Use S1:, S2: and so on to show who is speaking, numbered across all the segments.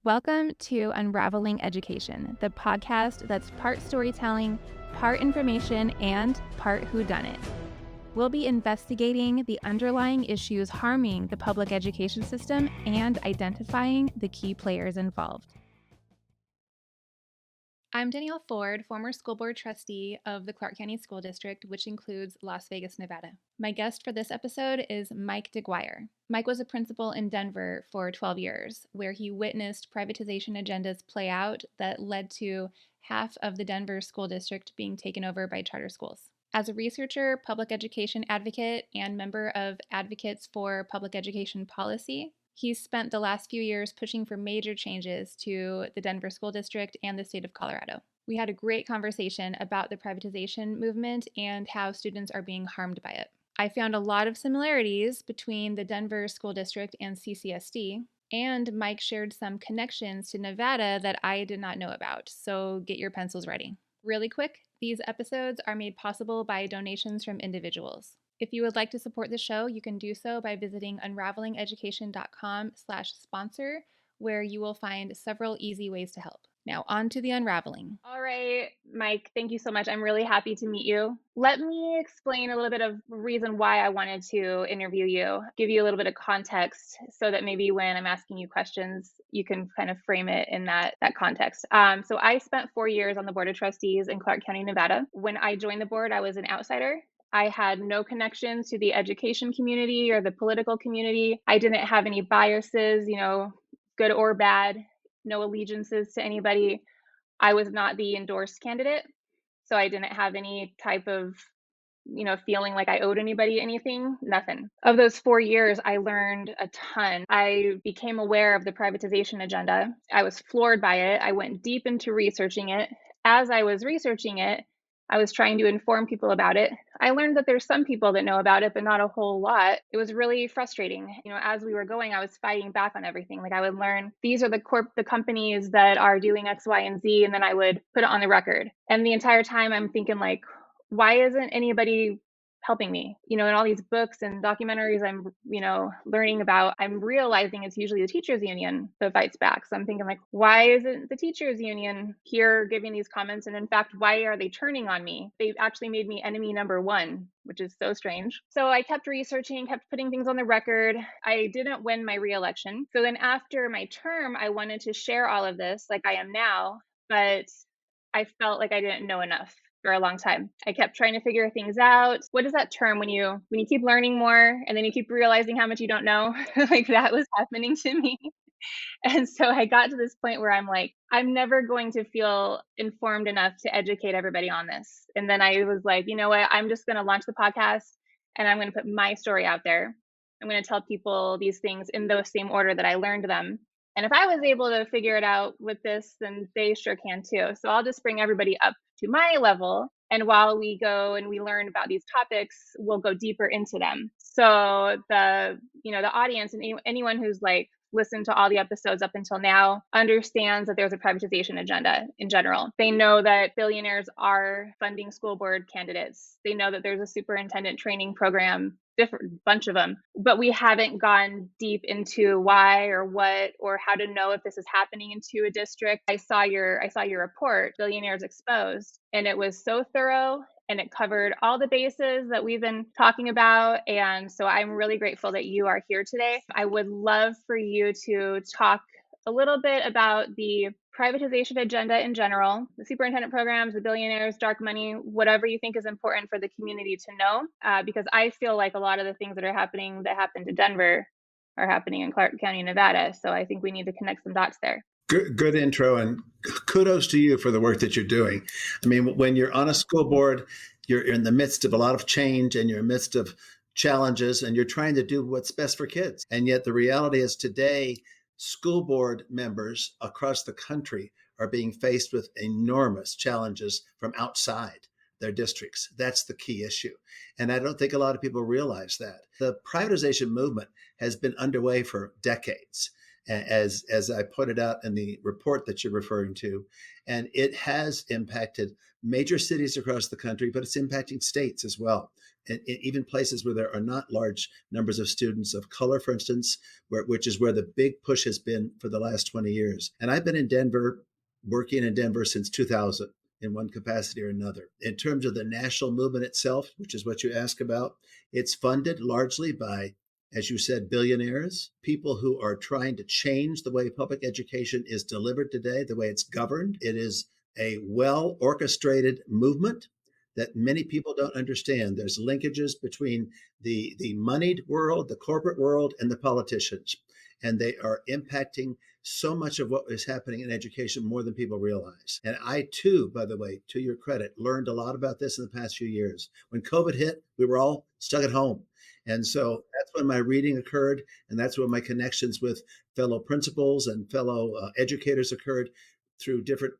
S1: Welcome to Unraveling Education, the podcast that's part storytelling, part information, and part whodunit. We'll be investigating the underlying issues harming the public education system and identifying the key players involved. I'm Danielle Ford, former school board trustee of the Clark County School District, which includes Las Vegas, Nevada. My guest for this episode is Mike DeGuire. Mike was a principal in Denver for 12 years, where he witnessed privatization agendas play out that led to half of the Denver school district being taken over by charter schools. As a researcher, public education advocate, and member of Advocates for Public Education Policy, he's spent the last few years pushing for major changes to the Denver School District and the state of Colorado. We had a great conversation about the privatization movement and how students are being harmed by it. I found a lot of similarities between the Denver School District and CCSD, and Mike shared some connections to Nevada that I did not know about, so get your pencils ready. Really quick, these episodes are made possible by donations from individuals. If you would like to support the show, you can do so by visiting unravelingeducation.com/sponsor, where you will find several easy ways to help. Now, on to the unraveling. All right, Mike, thank you so much. I'm really happy to meet you. Let me explain a little bit of reason why I wanted to interview you, give you a little bit of context so that maybe when I'm asking you questions, you can kind of frame it in that context. So I spent 4 years on the Board of Trustees in Clark County, Nevada. When I joined the board, I was an outsider. I had no connections to the education community or the political community. I didn't have any biases, good or bad, no allegiances to anybody. I was not the endorsed candidate, so I didn't have any type of, feeling like I owed anybody anything, nothing. Of those 4 years, I learned a ton. I became aware of the privatization agenda. I was floored by it. I went deep into researching it. As I was researching it, I was trying to inform people about it. I learned that there's some people that know about it, but not a whole lot. It was really frustrating. As we were going, I was fighting back on everything. Like I would learn these are the companies that are doing X, Y, and Z, and then I would put it on the record. And the entire time I'm thinking like, why isn't anybody helping me? In all these books and documentaries I'm, learning about, I'm realizing it's usually the teachers union that fights back. So I'm thinking like, why isn't the teachers union here giving these comments? And in fact, why are they turning on me? They've actually made me enemy number one, which is so strange. So I kept researching, kept putting things on the record. I didn't win my reelection. So then after my term, I wanted to share all of this like I am now, but I felt like I didn't know enough for a long time. I kept trying to figure things out. What is that term when you keep learning more and then you keep realizing how much you don't know? Like that was happening to me. And so I got to this point where I'm like, I'm never going to feel informed enough to educate everybody on this. And then I was like, you know what? I'm just going to launch the podcast and I'm going to put my story out there. I'm going to tell people these things in the same order that I learned them. And if I was able to figure it out with this, then they sure can too. So I'll just bring everybody up to my level. And while we go and we learn about these topics, we'll go deeper into them. So the audience and anyone who's like listened to all the episodes up until now understands that there's a privatization agenda in general. They know that billionaires are funding school board candidates. They know that there's a superintendent training program, different bunch of them, but we haven't gone deep into why or what or how to know if this is happening into a district. I saw your report, Billionaires Exposed, and it was so thorough and it covered all the bases that we've been talking about. And so I'm really grateful that you are here today. I would love for you to talk a little bit about the privatization agenda in general, the superintendent programs, the billionaires, dark money, whatever you think is important for the community to know, because I feel like a lot of the things that happened to Denver are happening in Clark County, Nevada. So I think we need to connect some dots there.
S2: Good intro, and kudos to you for the work that you're doing. I mean, when you're on a school board, you're in the midst of a lot of change and you're in the midst of challenges and you're trying to do what's best for kids. And yet the reality is today, school board members across the country are being faced with enormous challenges from outside their districts. That's the key issue. And I don't think a lot of people realize that. The privatization movement has been underway for decades, as I put it out in the report that you're referring to. And it has impacted major cities across the country, but it's impacting states as well. even places where there are not large numbers of students of color, for instance, which is where the big push has been for the last 20 years. And I've been in Denver, working in Denver since 2000 in one capacity or another. In terms of the national movement itself, which is what you ask about, it's funded largely by, as you said, billionaires, people who are trying to change the way public education is delivered today, the way it's governed. It is a well orchestrated movement that many people don't understand. There's linkages between the moneyed world, the corporate world, and the politicians. And they are impacting so much of what is happening in education more than people realize. And I too, by the way, to your credit, learned a lot about this in the past few years. When COVID hit, we were all stuck at home. And so that's when my reading occurred. And that's when my connections with fellow principals and fellow educators occurred through different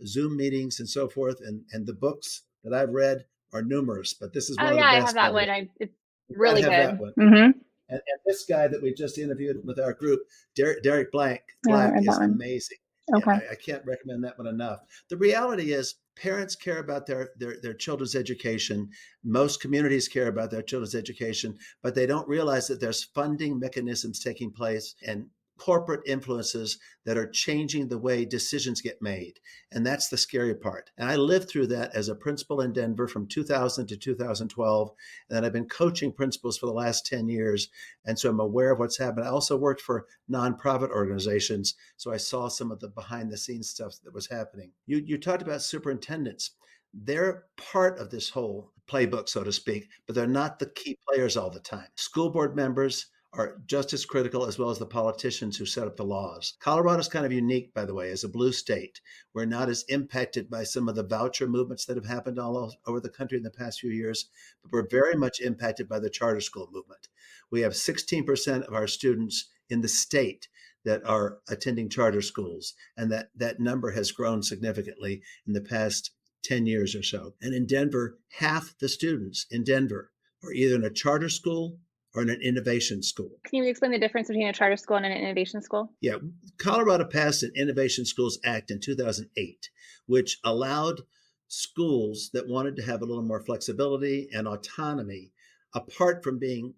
S2: Zoom meetings and so forth. And the books that I've read are numerous, but this is
S1: Oh
S2: one of the
S1: yeah, I have
S2: best, by
S1: that
S2: the way.
S1: one. It's
S2: You gotta
S1: really
S2: have that
S1: good.
S2: one.
S1: Mm-hmm.
S2: And this guy that we just interviewed with our group, Derek
S1: I
S2: Black,
S1: haven't read that
S2: is
S1: one.
S2: amazing. Yeah,
S1: Okay.
S2: I can't recommend that one enough. The reality is, parents care about their children's education. Most communities care about their children's education, but they don't realize that there's funding mechanisms taking place and corporate influences that are changing the way decisions get made. And that's the scary part. And I lived through that as a principal in Denver from 2000 to 2012. And then I've been coaching principals for the last 10 years. And so I'm aware of what's happened. I also worked for nonprofit organizations. So I saw some of the behind the scenes stuff that was happening. You talked about superintendents. They're part of this whole playbook, so to speak, but they're not the key players all the time. School board members are just as critical, as well as the politicians who set up the laws. Colorado's kind of unique, by the way, as a blue state. We're not as impacted by some of the voucher movements that have happened all over the country in the past few years, but we're very much impacted by the charter school movement. We have 16% of our students in the state that are attending charter schools, and that number has grown significantly in the past 10 years or so. And in Denver, half the students in Denver are either in a charter school or in an innovation school.
S1: Can you explain the difference between a charter school and an innovation school?
S2: Yeah, Colorado passed an Innovation Schools Act in 2008, which allowed schools that wanted to have a little more flexibility and autonomy, apart from being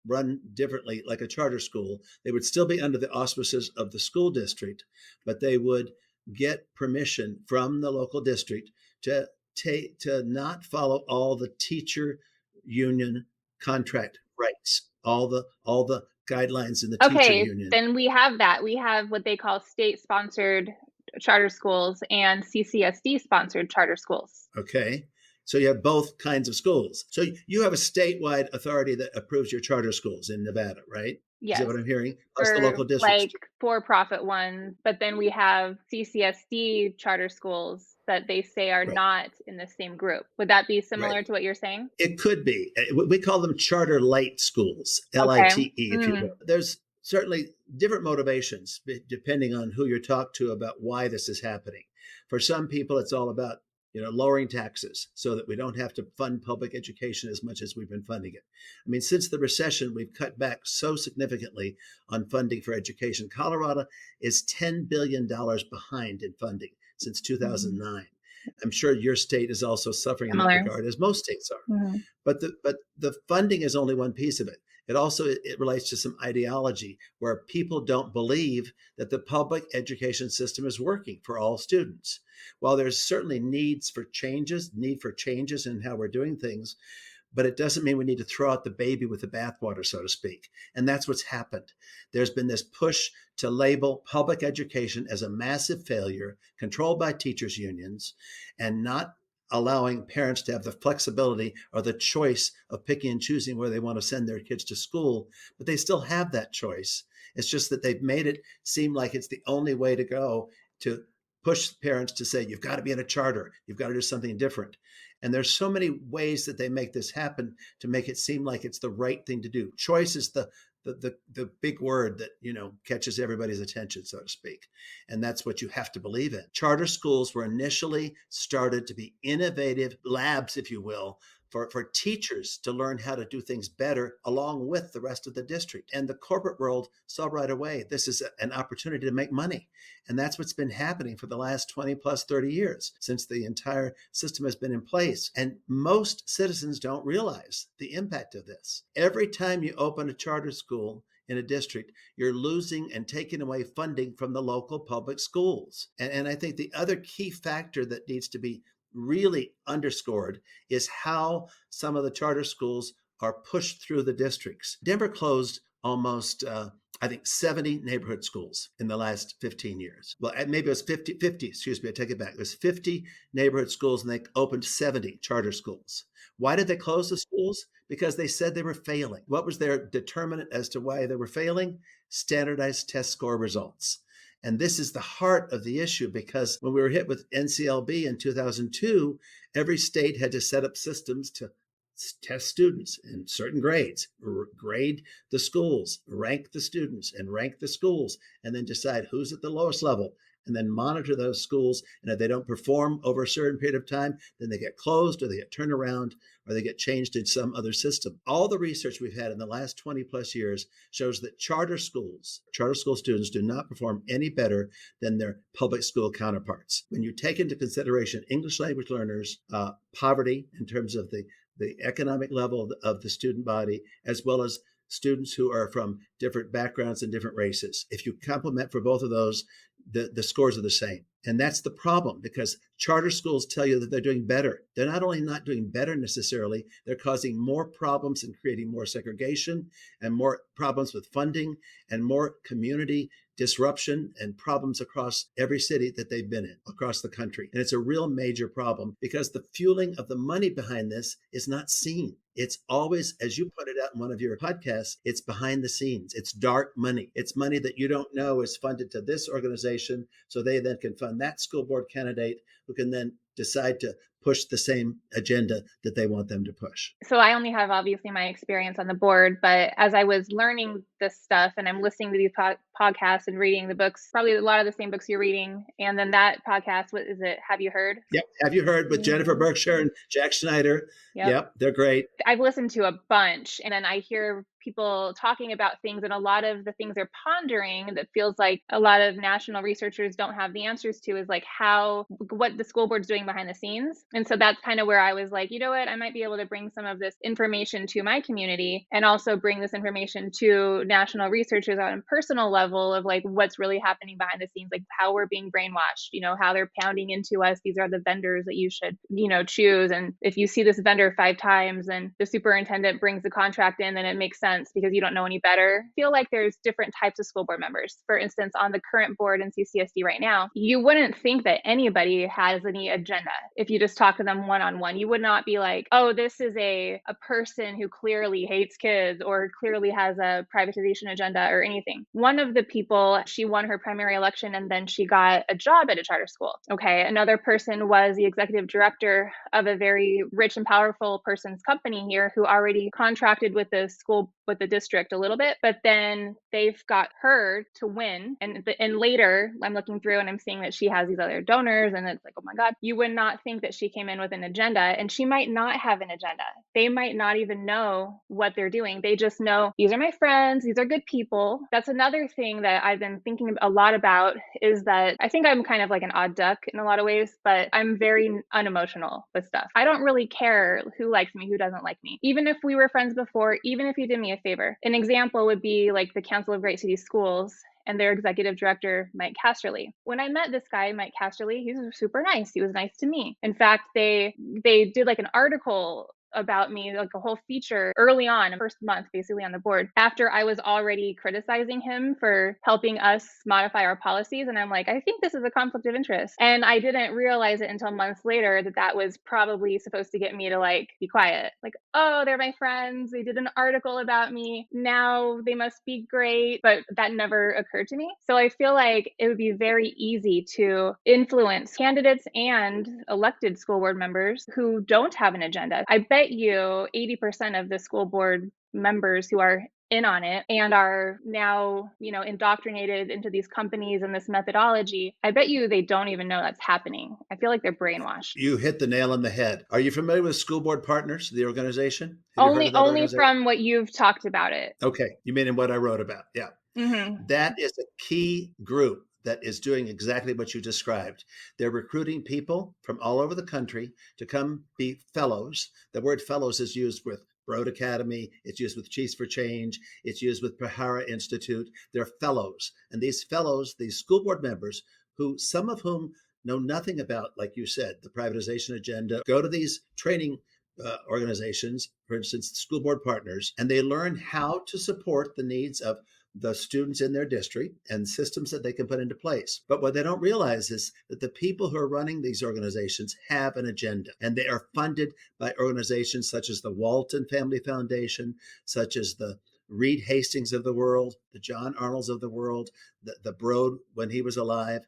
S2: run differently like a charter school. They would still be under the auspices of the school district, but they would get permission from the local district to not follow all the teacher union contract rights, all the guidelines in the teacher
S1: Okay,
S2: union.
S1: then we have that. We have what they call state-sponsored charter schools and CCSD sponsored charter schools.
S2: Okay. So you have both kinds of schools. So you have a statewide authority that approves your charter schools in Nevada, right? Is that
S1: Yes,
S2: what I'm hearing? Plus the
S1: for
S2: local districts.
S1: like for-profit ones, but then we have CCSD charter schools that they say are
S2: Right.
S1: not in the same group. Would that be similar
S2: Right.
S1: to what you're saying?
S2: It could be. We call them charter light schools,
S1: Okay.
S2: LITE, if you will. There's certainly different motivations depending on who you talk to about why this is happening. For some people, it's all about lowering taxes so that we don't have to fund public education as much as we've been funding it. I mean, since the recession, we've cut back so significantly on funding for education. Colorado is $10 billion behind in funding since 2009. I'm sure your state is also suffering in that regard, as most states are. But the funding is only one piece of it. It relates to some ideology where people don't believe that the public education system is working for all students. While there's certainly need for changes in how we're doing things, but it doesn't mean we need to throw out the baby with the bathwater, so to speak. And that's what's happened. There's been this push to label public education as a massive failure, controlled by teachers' unions, and not allowing parents to have the flexibility or the choice of picking and choosing where they want to send their kids to school. But they still have that choice. It's just that they've made it seem like it's the only way to go, to push parents to say, you've got to be in a charter, you've got to do something different. And there's so many ways that they make this happen to make it seem like it's the right thing to do. Choice is the big word that catches everybody's attention, so to speak. And that's what you have to believe in. Charter schools were initially started to be innovative labs, if you will, for teachers to learn how to do things better along with the rest of the district. And the corporate world saw right away this is an opportunity to make money. And that's what's been happening for the last 20 plus 30 years since the entire system has been in place. And most citizens don't realize the impact of this. Every time you open a charter school in a district, you're losing and taking away funding from the local public schools. And I think the other key factor that needs to be really underscored is how some of the charter schools are pushed through the districts. Denver closed almost, I think, 70 neighborhood schools in the last 15 years. Well, maybe it was 50, excuse me, I take it back. It was 50 neighborhood schools and they opened 70 charter schools. Why did they close the schools? Because they said they were failing. What was their determinant as to why they were failing? Standardized test score results. And this is the heart of the issue, because when we were hit with NCLB in 2002, every state had to set up systems to test students in certain grades, grade the schools, rank the students and rank the schools, and then decide who's at the lowest level, and then monitor those schools. And if they don't perform over a certain period of time, then they get closed or they get turned around or they get changed in some other system. All the research we've had in the last 20 plus years shows that charter school students do not perform any better than their public school counterparts. When you take into consideration English language learners, poverty in terms of the economic level of the student body, as well as students who are from different backgrounds and different races. If you complement for both of those, the scores are the same. And that's the problem, because charter schools tell you that they're doing better. They're not only not doing better necessarily, they're causing more problems and creating more segregation and more problems with funding and more community disruption and problems across every city that they've been in across the country. And it's a real major problem because the fueling of the money behind this is not seen. It's always, as you pointed out in one of your podcasts, it's behind the scenes. It's dark money. It's money that you don't know is funded to this organization, so they then can fund that school board candidate who can then decide to push the same agenda that they want them to push.
S1: So I only have obviously my experience on the board, but as I was learning this stuff and I'm listening to these podcasts and reading the books, probably a lot of the same books you're reading. And then that podcast, what is it? Have You Heard?
S2: Yep. Have You Heard with Jennifer Berkshire and Jack Schneider? Yep. They're great.
S1: I've listened to a bunch, and then I hear people talking about things, and a lot of the things they're pondering that feels like a lot of national researchers don't have the answers to is like what the school board's doing behind the scenes. And so that's kind of where I was like, you know what, I might be able to bring some of this information to my community and also bring this information to national researchers on a personal level of like what's really happening behind the scenes, like how we're being brainwashed, how they're pounding into us. These are the vendors that you should, choose. And if you see this vendor 5 times and the superintendent brings the contract in, then it makes sense because you don't know any better. I feel like there's different types of school board members. For instance, on the current board in CCSD right now, you wouldn't think that anybody has any agenda. If you just talk to them one-on-one, you would not be like, oh, this is a person who clearly hates kids or clearly has a privatization agenda or anything. One of the people, she won her primary election and then she got a job at a charter school. Okay. Another person was the executive director of a very rich and powerful person's company here who already contracted with the district a little bit, but then they've got her to win. And later I'm looking through and I'm seeing that she has these other donors, and it's like, oh my God, you would not think that she came in with an agenda, and she might not have an agenda. They might not even know what they're doing. They just know these are my friends, these are good people. That's another thing that I've been thinking a lot about, is that I think I'm kind of like an odd duck in a lot of ways, but I'm very unemotional with stuff. I don't really care who likes me, who doesn't like me. Even if we were friends before, even if you did me a favor. An example would be like the Council of Great City Schools and their executive director, Mike Casterly. When I met this guy, Mike Casterly, he was super nice. He was nice to me. In fact, they did like an article about me, like a whole feature early on, the first month basically on the board, after I was already criticizing him for helping us modify our policies. And I'm like, I think this is a conflict of interest. And I didn't realize it until months later that was probably supposed to get me to like be quiet. Like, oh, they're my friends. They did an article about me. Now they must be great. But that never occurred to me. So I feel like it would be very easy to influence candidates and elected school board members who don't have an agenda. I bet you 80% of the school board members who are in on it and are now, indoctrinated into these companies and this methodology, I bet you they don't even know that's happening. I feel like they're brainwashed.
S2: You hit the nail on the head. Are you familiar with School Board Partners, the organization? Have you heard
S1: Only
S2: of that
S1: only
S2: organization?
S1: from what you've talked about it.
S2: Okay, you mean in what I wrote about? Yeah.
S1: Hmm.
S2: That is a key group that is doing exactly what you described. They're recruiting people from all over the country to come be fellows. The word fellows is used with Broad Academy, it's used with Chiefs for Change, it's used with Pahara Institute. They're fellows. And these fellows, these school board members, who some of whom know nothing about, like you said, the privatization agenda, go to these training organizations, for instance, school board partners, and they learn how to support the needs of the students in their district and systems that they can put into place. But what they don't realize is that the people who are running these organizations have an agenda, and they are funded by organizations such as the Walton Family Foundation, such as the Reed Hastings of the world, the John Arnolds of the world, the Broad when he was alive,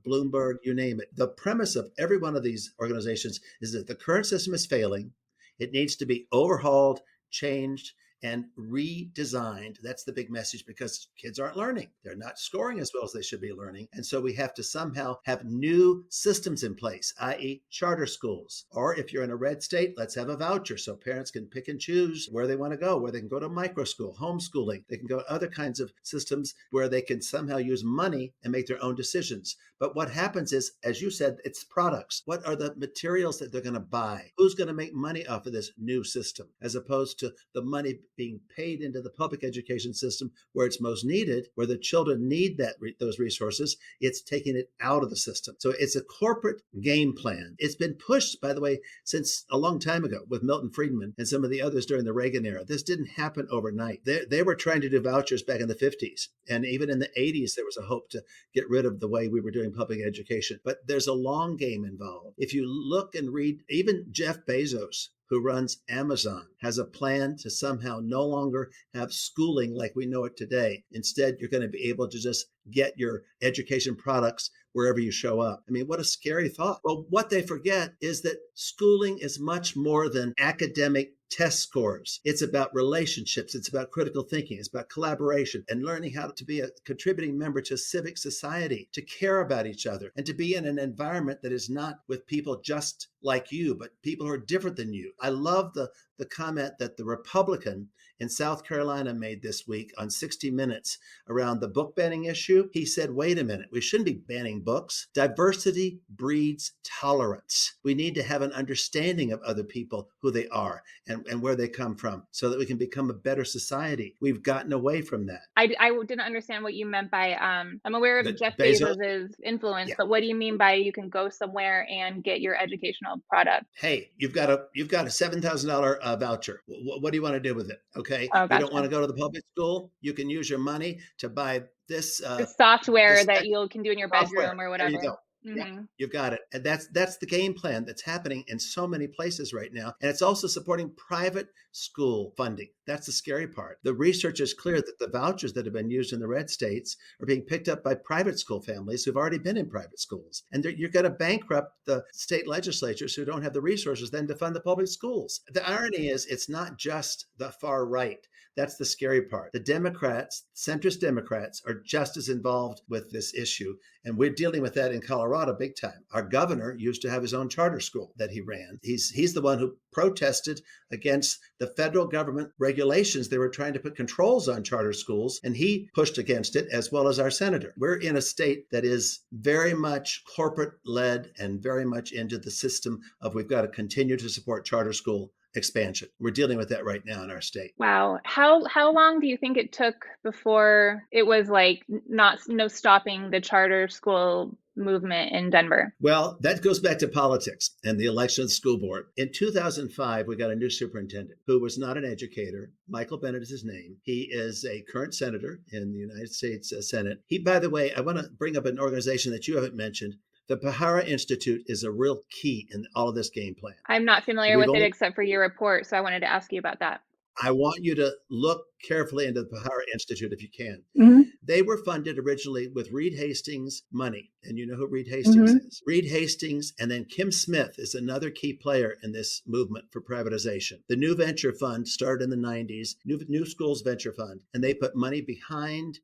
S2: Bloomberg, you name it. The premise of every one of these organizations is that the current system is failing. It needs to be overhauled, changed, and redesigned. That's the big message, because kids aren't learning. They're not scoring as well as they should be learning. And so we have to somehow have new systems in place, i.e. charter schools. Or if you're in a red state, let's have a voucher so parents can pick and choose where they want to go, where they can go to micro school, homeschooling. They can go to other kinds of systems where they can somehow use money and make their own decisions. But what happens is, as you said, it's products. What are the materials that they're going to buy? Who's going to make money off of this new system, as opposed to the money being paid into the public education system where it's most needed, where the children need those resources? It's taking it out of the system. So it's a corporate game plan. It's been pushed, by the way, since a long time ago with Milton Friedman and some of the others during the Reagan era. This didn't happen overnight. They were trying to do vouchers back in the 50s. And even in the 80s, there was a hope to get rid of the way we were doing public education. But there's a long game involved. If you look and read, even Jeff Bezos, who runs Amazon, has a plan to somehow no longer have schooling like we know it today. Instead, you're going to be able to just get your education products wherever you show up. I mean, what a scary thought. Well, what they forget is that schooling is much more than academic test scores. It's about relationships. It's about critical thinking. It's about collaboration and learning how to be a contributing member to civic society, to care about each other, and to be in an environment that is not with people just like you, but people who are different than you. I love the comment that the Republican in South Carolina made this week on 60 Minutes around the book banning issue. He said, wait a minute, we shouldn't be banning books. Diversity breeds tolerance. We need to have an understanding of other people, who they are and where they come from, so that we can become a better society. We've gotten away from that.
S1: I didn't understand what you meant by, I'm aware of Jeff
S2: Bezos?
S1: Bezos' influence,
S2: Yeah.
S1: but what do you mean by you can go somewhere and get your educational product?
S2: Hey, you've got a $7,000 voucher. What do you want to do with it? Okay,
S1: Oh,
S2: you don't want
S1: gotcha.
S2: to go to the public school. You can use your money to buy this
S1: The software
S2: this
S1: that you can do in your
S2: software.
S1: bedroom or
S2: There you
S1: whatever.
S2: go. Yeah,
S1: Hmm.
S2: you've got it. And that's the game plan that's happening in so many places right now. And it's also supporting private school funding. That's the scary part. The research is clear that the vouchers that have been used in the red states are being picked up by private school families who've already been in private schools. And you're going to bankrupt the state legislatures who don't have the resources then to fund the public schools. The irony is, it's not just the far right. That's the scary part. The Democrats, centrist Democrats, are just as involved with this issue. And we're dealing with that in Colorado big time. Our governor used to have his own charter school that he ran. He's the one who protested against the federal government regulations. They were trying to put controls on charter schools, and he pushed against it, as well as our senator. We're in a state that is very much corporate led and very much into the system of, we've got to continue to support charter school expansion. We're dealing with that right now in our state.
S1: Wow. How long do you think it took before it was like no stopping the charter school movement in Denver?
S2: Well, that goes back to politics and the election of the school board. In 2005, we got a new superintendent who was not an educator. Michael Bennett is his name. He is a current senator in the United States Senate. He, by the way, I want to bring up an organization that you haven't mentioned. The Pahara Institute is a real key in all of this game plan.
S1: I'm not familiar
S2: We've
S1: with it
S2: only
S1: except for your report, so I wanted to ask you about that.
S2: I want you to look carefully into the Pahara Institute if you can.
S1: Mm-hmm.
S2: They were funded originally with Reed Hastings money. And you know who Reed Hastings
S1: Mm-hmm.
S2: is. Reed Hastings, and then Kim Smith is another key player in this movement for privatization. The New Venture Fund started in the 90s, New Schools Venture Fund, and they put money behind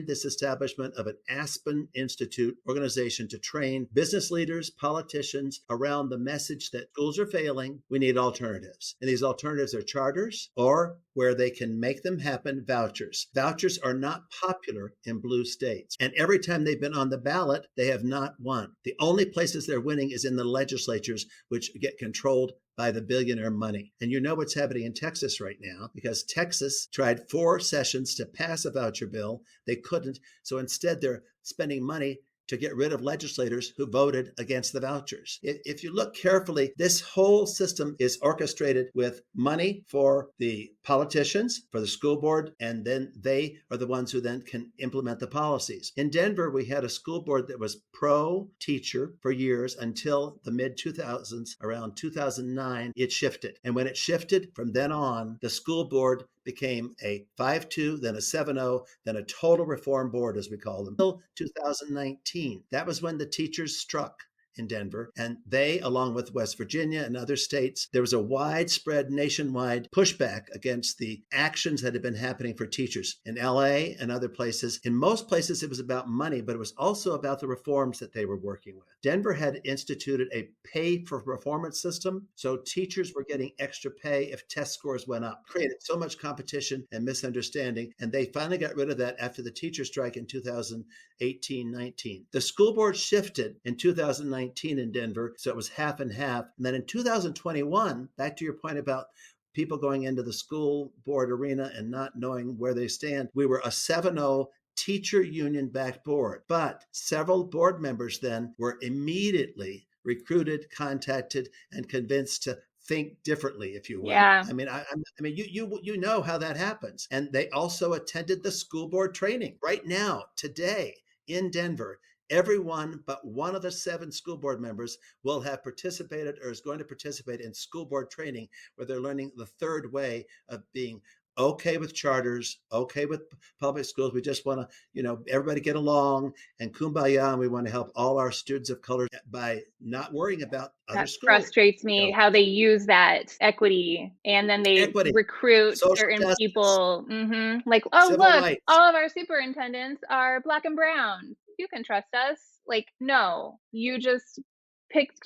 S2: this establishment of an Aspen Institute organization to train business leaders, politicians around the message that schools are failing. We need alternatives. And these alternatives are charters or where they can make them happen, vouchers. Vouchers are not popular in blue states. And every time they've been on the ballot, they have not won. The only places they're winning is in the legislatures, which get controlled by the billionaire money. And you know what's happening in Texas right now because Texas tried 4 sessions to pass a voucher bill. They couldn't. So instead, they're spending money to get rid of legislators who voted against the vouchers. If you look carefully, this whole system is orchestrated with money for the politicians, for the school board, and then they are the ones who then can implement the policies. In Denver, we had a school board that was pro-teacher for years until the mid-2000s. Around 2009, it shifted. And when it shifted, from then on, the school board became a 5-2, then a 7-0, then a total reform board, as we call them, until 2019. That was when the teachers struck in Denver. And they, along with West Virginia and other states, there was a widespread nationwide pushback against the actions that had been happening for teachers in LA and other places. In most places, it was about money, but it was also about the reforms that they were working with. Denver had instituted a pay for performance system. So teachers were getting extra pay if test scores went up. Created so much competition and misunderstanding. And they finally got rid of that after the teacher strike in 2018-19. The school board shifted in 2019 in Denver, so it was half and half. And then in 2021, back to your point about people going into the school board arena and not knowing where they stand, we were a 7-0 teacher union backed board. But several board members then were immediately recruited, contacted, and convinced to think differently, if you will.
S1: Yeah.
S2: I mean, you know how that happens. And they also attended the school board training. Right now, today in Denver, everyone but one of the 7 school board members will have participated or is going to participate in school board training where they're learning the third way of being okay with charters, okay with public schools. We just want to, everybody get along and kumbaya. And we want to help all our students of color by not worrying about other
S1: That
S2: schools.
S1: frustrates me how they use that equity and then they
S2: Equity,
S1: recruit
S2: social
S1: certain
S2: justice,
S1: people. Like, oh,
S2: civil
S1: look,
S2: rights.
S1: all of our superintendents are Black and brown. You can trust us. Like, no, you just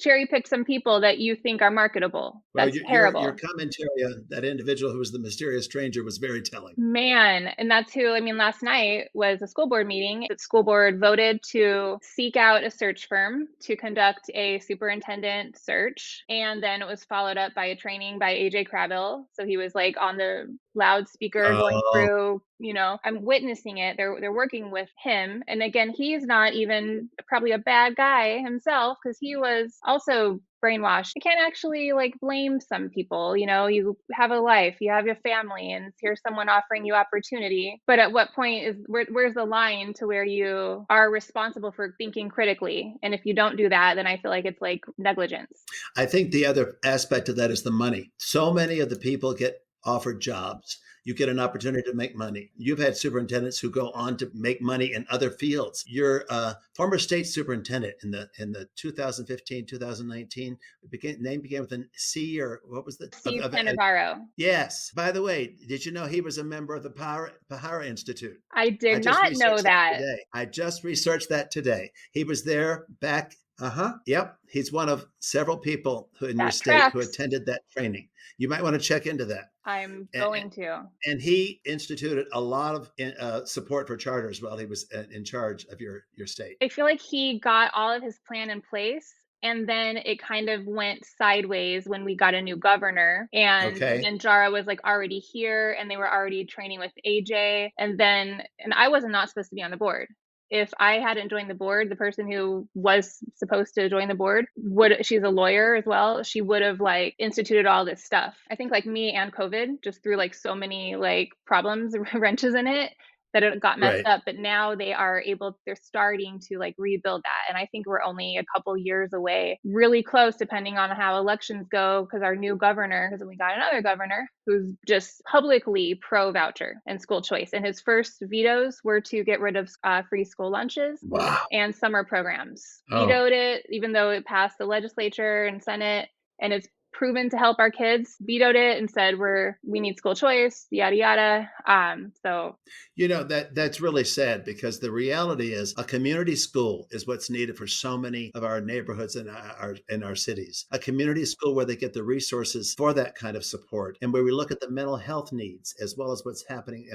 S1: cherry pick some people that you think are marketable.
S2: Well,
S1: That's
S2: your
S1: terrible.
S2: commentary on that individual who was the mysterious stranger was very telling.
S1: Man, and that's who, last night was a school board meeting. The school board voted to seek out a search firm to conduct a superintendent search. And then it was followed up by a training by AJ Crabill. So he was like on the loudspeaker going through, I'm witnessing it. They're working with him. And again, he's not even probably a bad guy himself because he was also brainwashed. You can't actually blame some people. You have a life, you have your family, and here's someone offering you opportunity. But at what point where's the line to where you are responsible for thinking critically? And if you don't do that, then I feel like it's like negligence.
S2: I think the other aspect of that is the money. So many of the people get offered jobs. You get an opportunity to make money. You've had superintendents who go on to make money in other fields. Your former state superintendent in the 2015, 2019 name began with an C, or what was the
S1: Steve Navarro.
S2: Yes. By the way, did you know he was a member of the Pahara Institute?
S1: I did not know that.
S2: Today. I just researched that today. He was there back. Yep. He's one of several people who in your state who attended that training. You might want to check into that.
S1: I'm going to.
S2: And he instituted a lot of support for charters while he was in charge of your state.
S1: I feel like he got all of his plan in place. And then it kind of went sideways when we got a new governor. And then Jara was already here and they were already training with AJ. And I was not supposed to be on the board. If I hadn't joined the board, the person who was supposed to join the board she's a lawyer as well. She would have instituted all this stuff. I think me and COVID just threw so many problems, wrenches in it. that it got messed
S2: Right.
S1: up, but now they're starting to like rebuild that. And I think we're only a couple years away, really close, depending on how elections go, because our new governor, because we got another governor who's just publicly pro voucher and school choice. And his first vetoes were to get rid of free school lunches
S2: Wow.
S1: and summer programs.
S2: Oh,
S1: Vetoed it, even though it passed the legislature and Senate, and it's proven to help our kids. Vetoed it and said we need school choice, yada yada. So
S2: that's really sad because the reality is a community school is what's needed for so many of our neighborhoods and our cities. A community school where they get the resources for that kind of support, and where we look at the mental health needs as well as what's happening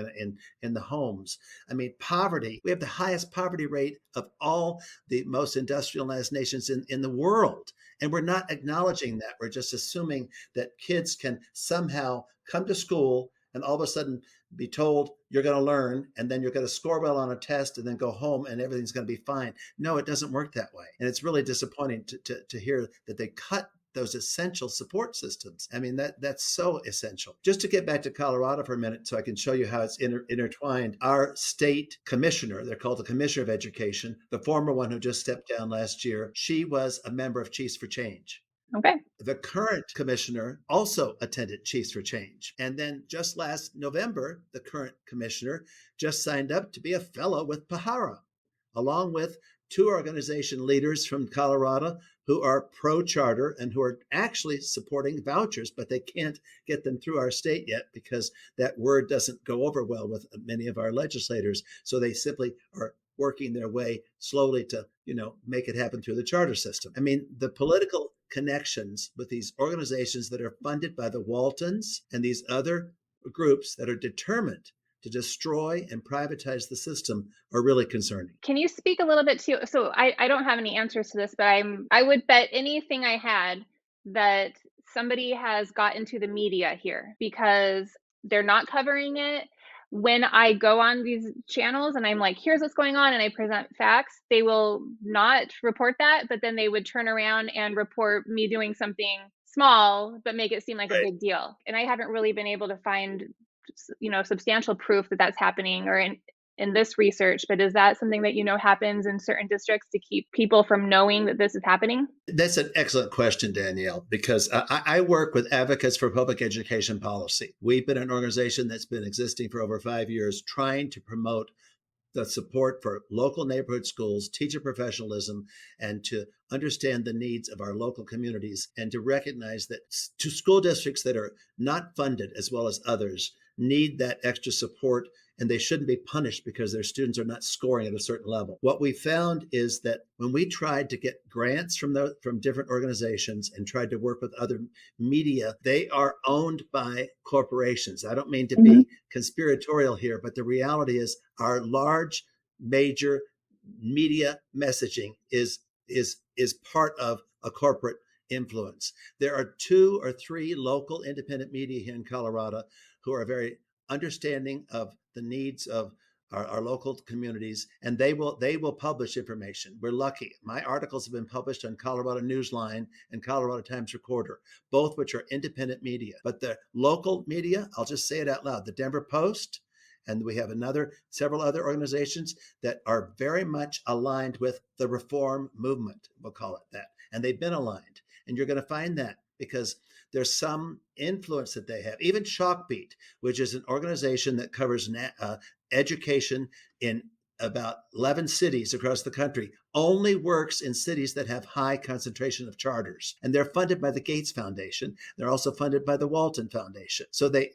S2: in the homes. I mean, poverty. We have the highest poverty rate of all the most industrialized nations in the world. And we're not acknowledging that. We're just assuming that kids can somehow come to school and all of a sudden be told you're going to learn, and then you're going to score well on a test, and then go home and everything's going to be fine. No, it doesn't work that way. And it's really disappointing to hear that they cut those essential support systems. I mean, that's so essential. Just to get back to Colorado for a minute so I can show you how it's intertwined. Our state commissioner, they're called the Commissioner of Education, the former one who just stepped down last year, she was a member of Chiefs for Change.
S1: okay.
S2: The current commissioner also attended Chiefs for Change. And then just last November, the current commissioner just signed up to be a fellow with Pahara, along with two organization leaders from Colorado who are pro charter and who are actually supporting vouchers, but they can't get them through our state yet because that word doesn't go over well with many of our legislators. So they simply are working their way slowly to, make it happen through the charter system. I mean, the political connections with these organizations that are funded by the Waltons and these other groups that are determined to destroy and privatize the system are really concerning.
S1: Can you speak a little bit to, so I don't have any answers to this, but I would bet anything I had that somebody has got into the media here, because they're not covering it. When I go on these channels and I'm like, here's what's going on, and I present facts, they will not report that, but then they would turn around and report me doing something small, but make it seem like a
S2: Right.
S1: big deal. And I haven't really been able to find, substantial proof that that's happening, or in this research, but is that something that happens in certain districts to keep people from knowing that this is happening?
S2: That's an excellent question, Danielle, because I work with Advocates for Public Education Policy. We've been an organization that's been existing for over 5 years, trying to promote the support for local neighborhood schools, teacher professionalism, and to understand the needs of our local communities, and to recognize that to school districts that are not funded as well as others need that extra support, and they shouldn't be punished because their students are not scoring at a certain level. What we found is that when we tried to get grants from different organizations and tried to work with other media, they are owned by corporations. I don't mean to be conspiratorial here, but the reality is our large major media messaging is part of a corporate influence. There are 2 or 3 local independent media here in Colorado who are very understanding of the needs of our local communities, and they will publish information. We're lucky. My articles have been published on Colorado Newsline and Colorado Times Recorder, both which are independent media. But the local media, I'll just say it out loud, the Denver Post, and we have several other organizations that are very much aligned with the reform movement, we'll call it that. And they've been aligned. And you're going to find that because there's some influence that they have. Even Chalkbeat, which is an organization that covers education in about 11 cities across the country, only works in cities that have high concentration of charters. And they're funded by the Gates Foundation. They're also funded by the Walton Foundation. So they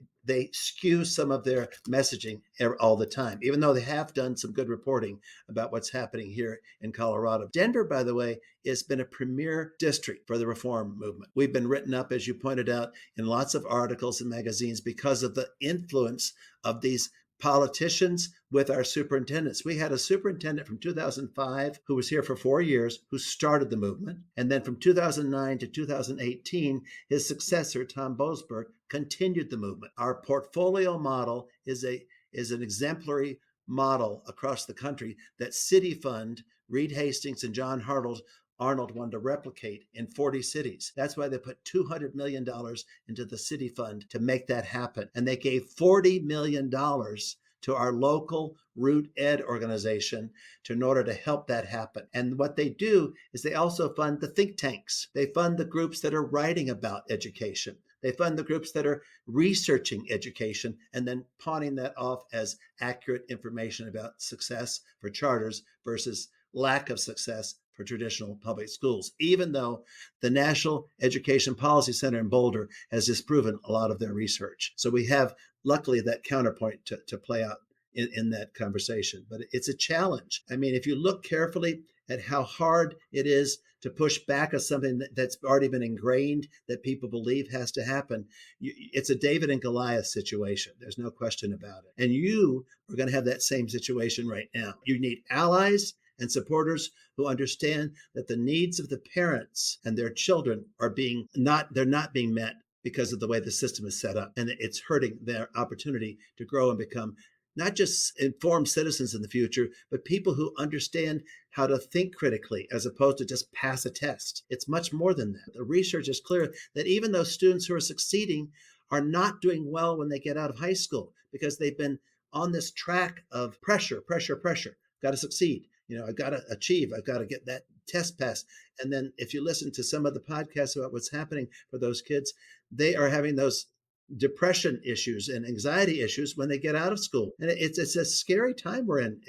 S2: skew some of their messaging all the time, even though they have done some good reporting about what's happening here in Colorado. Denver, by the way, has been a premier district for the reform movement. We've been written up, as you pointed out, in lots of articles and magazines because of the influence of these politicians with our superintendents. We had a superintendent from 2005 who was here for 4 years, who started the movement. And then from 2009 to 2018, his successor, Tom Boasberg, continued the movement. Our portfolio model is an exemplary model across the country that City Fund, Reed Hastings, and John Arnold wanted to replicate in 40 cities. That's why they put $200 million into the City Fund to make that happen. And they gave $40 million to our local root ed organization in order to help that happen. And what they do is they also fund the think tanks. They fund the groups that are writing about education. They fund the groups that are researching education and then pawning that off as accurate information about success for charters versus lack of success for traditional public schools, even though the National Education Policy Center in Boulder has disproven a lot of their research. So we have, luckily, that counterpoint to play out in that conversation. But it's a challenge. I mean, if you look carefully at how hard it is to push back on something that's already been ingrained that people believe has to happen, it's a David and Goliath situation. There's no question about it. And you are going to have that same situation right now. You need allies and supporters who understand that the needs of the parents and their children are not being met because of the way the system is set up. And it's hurting their opportunity to grow and become not just informed citizens in the future, but people who understand how to think critically as opposed to just pass a test. It's much more than that. The research is clear that even those students who are succeeding are not doing well when they get out of high school because they've been on this track of pressure. Got to succeed. I've got to achieve. I've got to get that test passed. And then if you listen to some of the podcasts about what's happening for those kids, they are having those depression issues and anxiety issues when they get out of school. And it's a scary time we're in,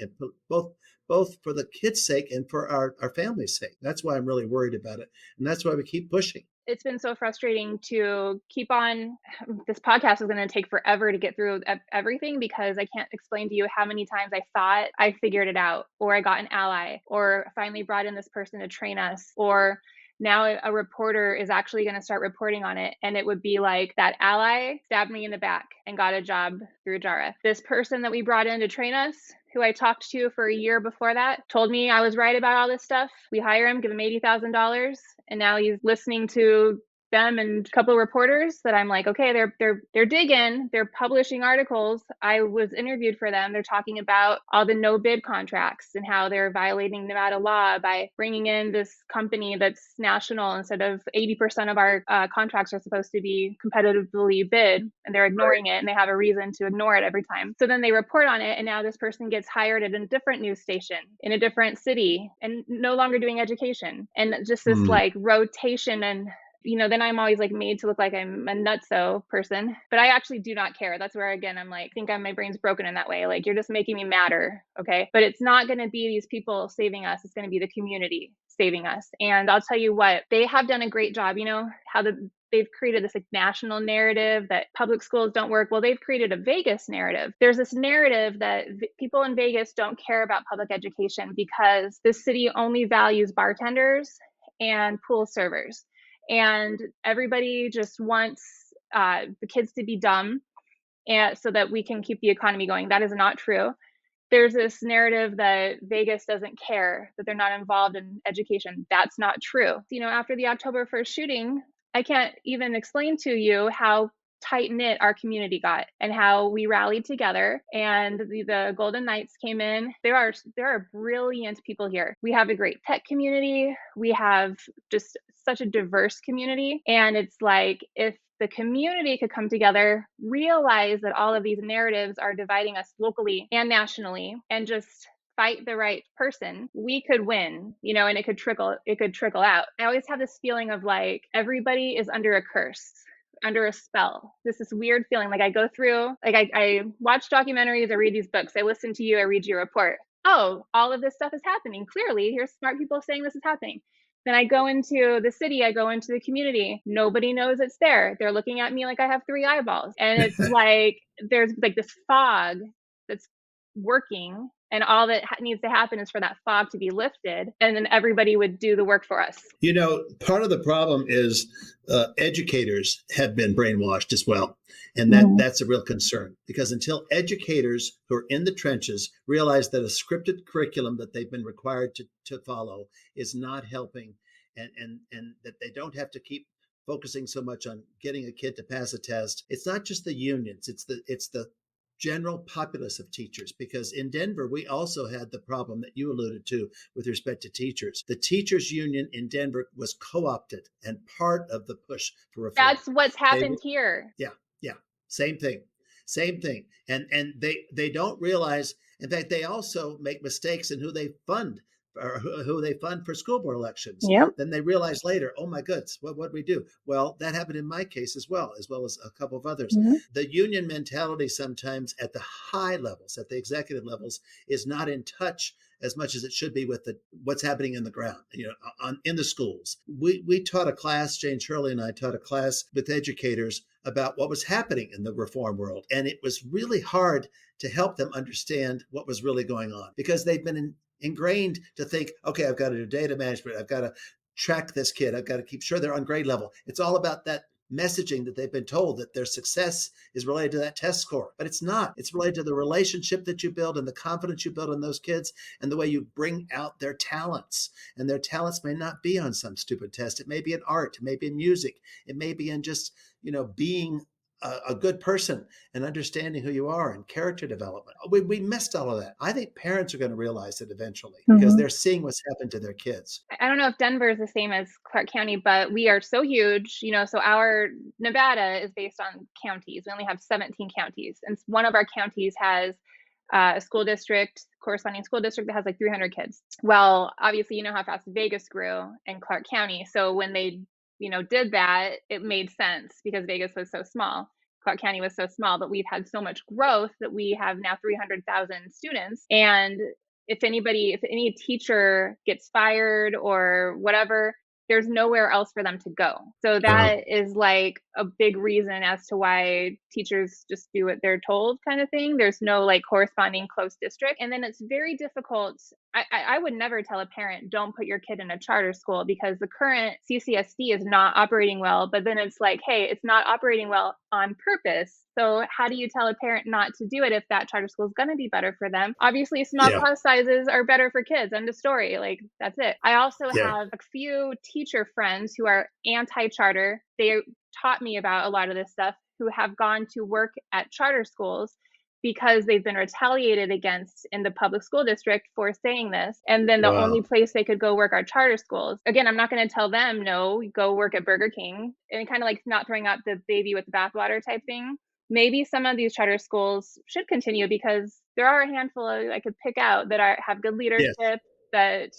S2: both for the kids' sake and for our family's sake. That's why I'm really worried about it. And that's why we keep pushing.
S1: It's been so frustrating to keep on. This podcast is going to take forever to get through everything because I can't explain to you how many times I thought I figured it out, or I got an ally, or finally brought in this person to train us, or now a reporter is actually going to start reporting on it. And it would be like, that ally stabbed me in the back and got a job through JARA. This person that we brought in to train us, who I talked to for a year before that, told me I was right about all this stuff. We hire him, give him $80,000, and now he's listening to them and a couple of reporters that I'm like, okay, they're digging, they're publishing articles. I was interviewed for them. They're talking about all the no bid contracts and how they're violating Nevada law by bringing in this company that's national instead of 80% of our contracts are supposed to be competitively bid, and they're ignoring it, and they have a reason to ignore it every time. So then they report on it, and now this person gets hired at a different news station in a different city and no longer doing education, and just this like rotation. And then I'm always like made to look like I'm a nutso person, but I actually do not care. That's where, again, I'm like, I think my brain's broken in that way. Like, you're just making me madder. Okay. But it's not going to be these people saving us. It's going to be the community saving us. And I'll tell you what, they have done a great job. How they've created this like national narrative that public schools don't work. Well, they've created a Vegas narrative. There's this narrative that people in Vegas don't care about public education because the city only values bartenders and pool servers. And everybody just wants the kids to be dumb, and so that we can keep the economy going. That is not true. There's this narrative that Vegas doesn't care, that they're not involved in education. That's not true. After the October 1st shooting, I can't even explain to you how tight-knit our community got and how we rallied together, and the Golden Knights came in. There are brilliant people here. We have a great tech community. We have just such a diverse community. And it's like, if the community could come together, realize that all of these narratives are dividing us locally and nationally, and just fight the right person, we could win, and it could trickle out. I always have this feeling of like everybody is under a curse, under a spell. This weird feeling. Like, I go through, like, I watch documentaries, I read these books, I listen to you, I read your report. Oh, all of this stuff is happening. Clearly, here's smart people saying this is happening. Then I go into the city, I go into the community. Nobody knows it's there. They're looking at me like I have 3 eyeballs. And it's like, there's like this fog that's working, and all that needs to happen is for that fog to be lifted, and then everybody would do the work for us.
S2: Part of the problem is educators have been brainwashed as well. And that's a real concern, because until educators who are in the trenches realize that a scripted curriculum that they've been required to follow is not helping, and that they don't have to keep focusing so much on getting a kid to pass a test. It's not just the unions, it's the general populace of teachers, because in Denver, we also had the problem that you alluded to with respect to teachers. The teachers union in Denver was co-opted and part of the push for reform.
S1: That's what's happened here.
S2: Yeah. Same thing. Same thing. And they don't realize, in fact, they also make mistakes in who they fund or who they fund for school board elections.
S1: Yep.
S2: Then they realize later, oh my goodness, what we do? Well, that happened in my case as well as a couple of others.
S1: Mm-hmm.
S2: The union mentality sometimes at the high levels, at the executive levels, is not in touch as much as it should be with what's happening in the ground, in the schools. We taught a class, Jane Shirley and I taught a class with educators about what was happening in the reform world. And it was really hard to help them understand what was really going on because they've been ingrained to think, okay, I've got to do data management. I've got to track this kid. I've got to keep sure they're on grade level. It's all about that messaging that they've been told that their success is related to that test score, but it's not. It's related to the relationship that you build and the confidence you build in those kids and the way you bring out their talents. And their talents may not be on some stupid test. It may be in art, it may be in music, it may be in just, being a good person and understanding who you are and character development. We missed all of that. I think parents are going to realize it eventually because they're seeing what's happened to their kids.
S1: I don't know if Denver is the same as Clark County, but we are so huge, so our Nevada is based on counties. We only have 17 counties. And one of our counties has a corresponding school district that has like 300 kids. Well, obviously, you know how fast Vegas grew in Clark County. So when they, did that, it made sense because Vegas was so small. Clark County was so small, but we've had so much growth that we have now 300,000 students. And if any teacher gets fired or whatever, there's nowhere else for them to go. So that is like a big reason as to why teachers just do what they're told kind of thing. There's no like corresponding close district. And then it's very difficult. I would never tell a parent, don't put your kid in a charter school because the current CCSD is not operating well. But then it's like, hey, it's not operating well on purpose. So how do you tell a parent not to do it if that charter school is going to be better for them? Obviously, small class sizes are better for kids. End of story. Like, that's it. I also have a few teacher friends who are anti-charter. They taught me about a lot of this stuff, who have gone to work at charter schools because they've been retaliated against in the public school district for saying this. And then the only place they could go work are charter schools. Again, I'm not going to tell them, no, go work at Burger King, and kind of like not throwing out the baby with the bathwater type thing. Maybe some of these charter schools should continue because there are a handful I could pick out that have good leadership, that,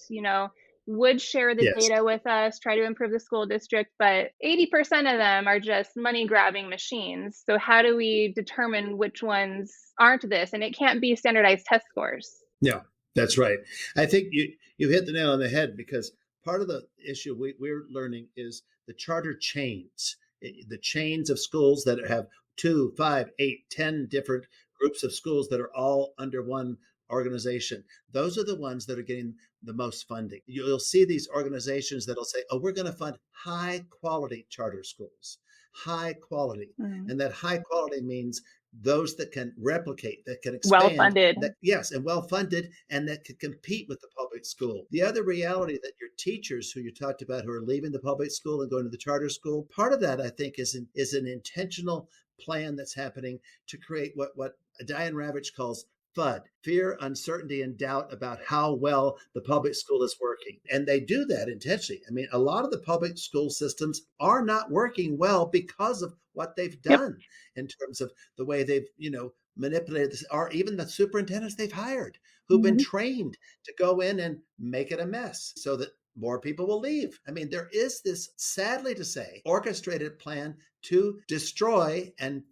S1: would share the data with us, try to improve the school district, but 80% of them are just money grabbing machines. So how do we determine which ones aren't this? And it can't be standardized test scores.
S2: Yeah, that's right. I think you hit the nail on the head because part of the issue we're learning is the charter chains, the chains of schools that have 2, 5, 8, 10 different groups of schools that are all under one organization. Those are the ones that are getting the most funding. You'll see these organizations that'll say, oh, we're going to fund high quality charter schools, high quality. And that high quality means those that can replicate, that can expand,
S1: well-funded.
S2: And well-funded, and that can compete with the public school. The other reality that your teachers, who you talked about, who are leaving the public school and going to the charter school, part of that, I think, is an intentional plan that's happening to create what Diane Ravitch calls FUD, fear, uncertainty, and doubt about how well the public school is working. And they do that intentionally. I mean, a lot of the public school systems are not working well because of what they've done in terms of the way they've, manipulated this, or even the superintendents they've hired who've been trained to go in and make it a mess so that more people will leave. I mean, there is this, sadly to say, orchestrated plan to destroy and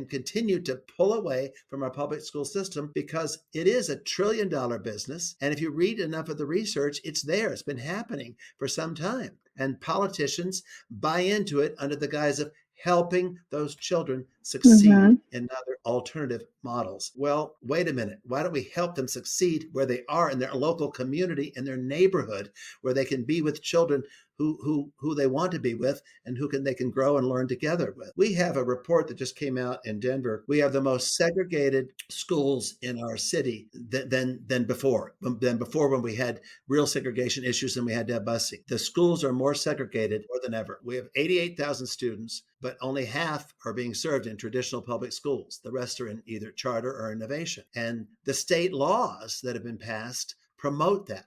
S2: continue to pull away from our public school system because it is $1 trillion business. And if you read enough of the research, it's there. It's been happening for some time. And politicians buy into it under the guise of helping those children succeed in other alternative models. Well, wait a minute. Why don't we help them succeed where they are in their local community, in their neighborhood, where they can be with children who they want to be with and they can grow and learn together with. We have a report that just came out in Denver. We have the most segregated schools in our city than before when we had real segregation issues and we had to have busing. The schools are more segregated more than ever. We have 88,000 students, but only half are being served in traditional public schools. The rest are in either charter or innovation. And the state laws that have been passed promote that,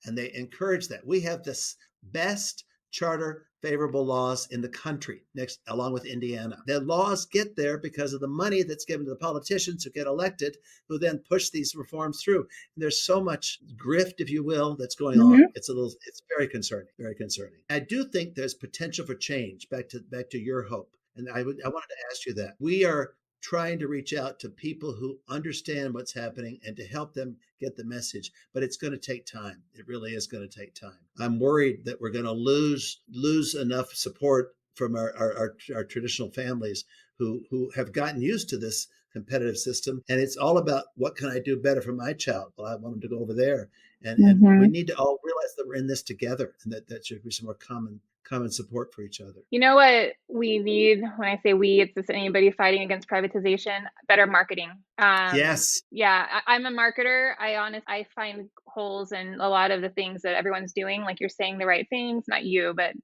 S2: and they encourage that. We have this best charter favorable laws in the country, next along with Indiana. The laws get there because of the money that's given to the politicians who get elected, who then push these reforms through. And there's so much grift, if you will, that's going on.
S1: Mm-hmm.
S2: It's very concerning, very concerning. I do think there's potential for change. Back to your hope, and I wanted to ask you that. We are trying to reach out to people who understand what's happening and to help them get the message, but it's going to take time. It really is going to take time. I'm worried that we're going to lose enough support from our traditional families who have gotten used to this competitive system, and it's all about what can I do better for my child. Well, I want them to go over there, and we need to all realize that we're in this together, and that should be some more common support for each other.
S1: You know what we need? When I say we, it's just anybody fighting against privatization, better marketing.
S2: Yes.
S1: Yeah, I'm a marketer. I find holes in a lot of the things that everyone's doing. Like you're saying the right things, not you, but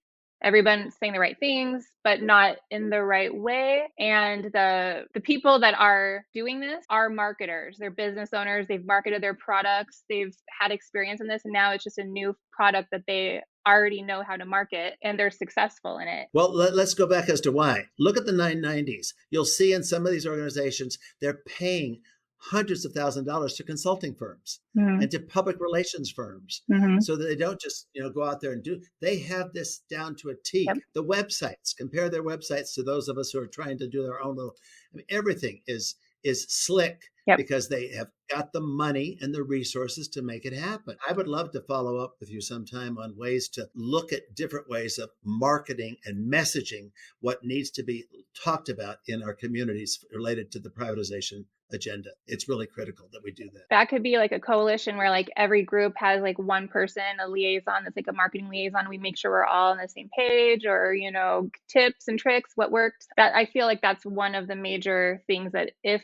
S1: everyone's saying the right things, but not in the right way. And the people that are doing this are marketers. They're business owners. They've marketed their products. They've had experience in this, and now it's just a new product that they already know how to market, and they're successful in it.
S2: Well, let's go back as to why. Look at the 990s. You'll see in some of these organizations, they're paying hundreds of thousands of dollars to consulting firms and to public relations firms, so that they don't just go out there and do. They have this down to a T.
S1: Yep.
S2: The websites, compare their websites to those of us who are trying to do their own little. I mean, everything is slick. Yep. Because they have got the money and the resources to make it happen. I would love to follow up with you sometime on ways to look at different ways of marketing and messaging what needs to be talked about in our communities related to the privatization agenda. It's really critical that we do that.
S1: That could be like a coalition where like every group has like one person, a liaison that's like a marketing liaison. We make sure we're all on the same page, or tips and tricks, what worked. That I feel like that's one of the major things that if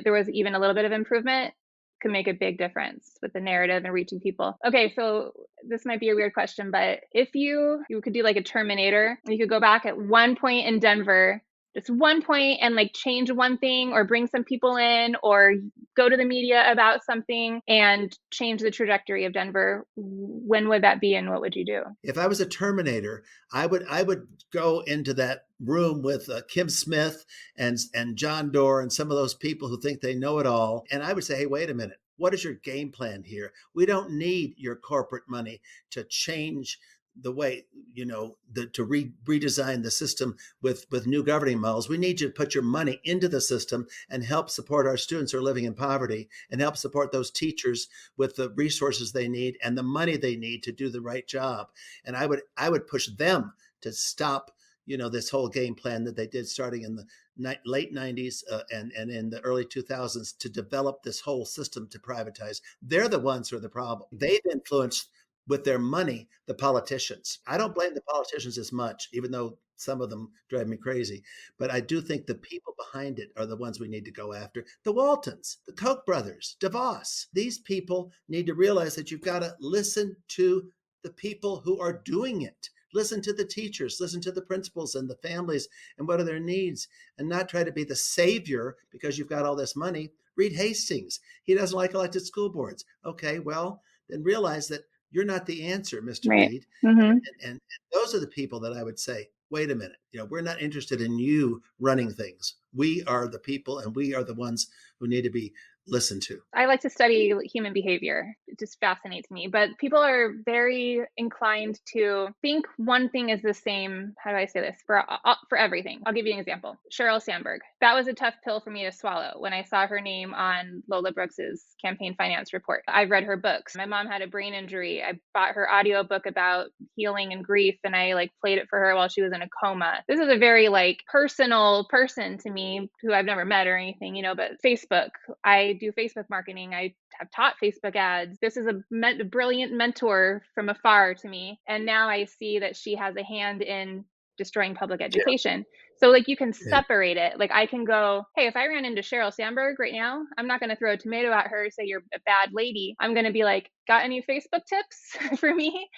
S1: there was even a little bit of improvement, could make a big difference with the narrative and reaching people. Okay, so this might be a weird question, but if you could do like a Terminator, you could go back at one point in Denver, just one point, and like change one thing or bring some people in or go to the media about something and change the trajectory of Denver, when would that be and what would you do?
S2: If I was a Terminator, I would go into that room with Kim Smith and John Doerr and some of those people who think they know it all. And I would say, hey, wait a minute. What is your game plan here? We don't need your corporate money to change the way, to redesign the system with new governing models. We need you to put your money into the system and help support our students who are living in poverty and help support those teachers with the resources they need and the money they need to do the right job. And I would push them to stop this whole game plan that they did starting in the late 90s and in the early 2000s to develop this whole system to privatize. They're the ones who are the problem. They've influenced with their money the politicians. I don't blame the politicians as much, even though some of them drive me crazy. But I do think the people behind it are the ones we need to go after. The Waltons, the Koch brothers, DeVos. These people need to realize that you've got to listen to the people who are doing it. Listen to the teachers, listen to the principals and the families and what are their needs, and not try to be the savior because you've got all this money. Reed Hastings, he doesn't like elected school boards. Okay, well, then realize that you're not the answer, Mr.
S1: Right.
S2: Reed.
S1: Mm-hmm.
S2: And those are the people that I would say, wait a minute, we're not interested in you running things. We are the people and we are the ones who need to be listened to.
S1: I like to study human behavior. It just fascinates me. But people are very inclined to think one thing is the same. How do I say this? For everything. I'll give you an example. Sheryl Sandberg. That was a tough pill for me to swallow when I saw her name on Lola Brooks's campaign finance report. I've read her books. My mom had a brain injury. I bought her audiobook about healing and grief, and I played it for her while she was in a coma. This is a very personal person to me who I've never met or anything, but Facebook. I do Facebook marketing. I have taught Facebook ads. This is a brilliant mentor from afar to me. And now I see that she has a hand in destroying public education. Yeah. So you can separate it. I can go, hey, if I ran into Sheryl Sandberg right now, I'm not going to throw a tomato at her, say you're a bad lady. I'm going to be like, got any Facebook tips for me?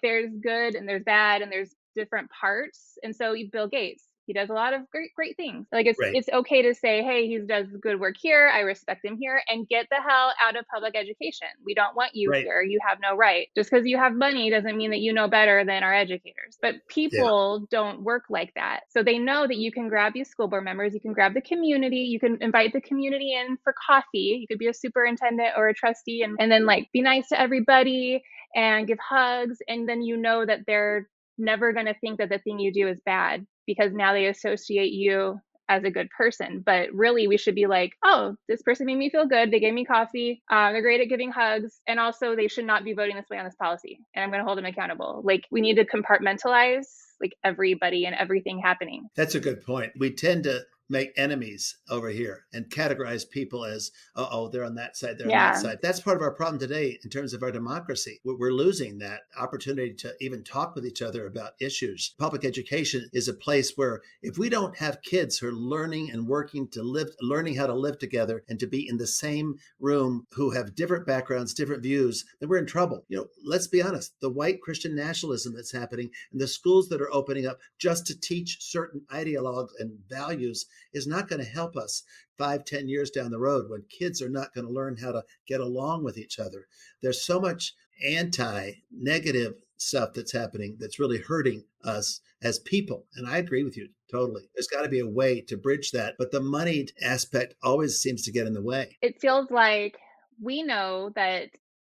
S1: There's good and there's bad and there's different parts. And so Bill Gates, He does a lot of great things. Like
S2: Right.
S1: it's okay to say, hey, he does good work here. I respect him here, and get the hell out of public education. We don't want you
S2: Right.
S1: here. You have no right. Just because you have money doesn't mean that you know better than our educators. But
S2: Yeah.
S1: people don't work like that. So they know that you can grab these school board members, you can grab the community, you can invite the community in for coffee. You could be a superintendent or a trustee, and then like be nice to everybody and give hugs. And then you know that they're never going to think that the thing you do is bad, because now they associate you as a good person. But really, we should be like, oh, this person made me feel good. They gave me coffee. They're great at giving hugs. And also, they should not be voting this way on this policy. And I'm going to hold them accountable. Like, we need to compartmentalize like everybody and everything happening.
S2: That's a good point. We tend to make enemies over here and categorize people as, oh, they're on that side, they're on that
S1: Yeah.
S2: side. That's part of our problem today in terms of our democracy. We're losing that opportunity to even talk with each other about issues. Public education is a place where if we don't have kids who are learning and working to live, learning how to live together and to be in the same room, who have different backgrounds, different views, then we're in trouble. You know, let's be honest, the white Christian nationalism that's happening and the schools that are opening up just to teach certain ideologues and values is not going to help us 5-10 years down the road when kids are not going to learn how to get along with each other. There's so much anti-negative stuff that's happening that's really hurting us as people. And I agree with you totally. There's got to be a way to bridge that, but the moneyed aspect always seems to get in the way.
S1: It feels like we know that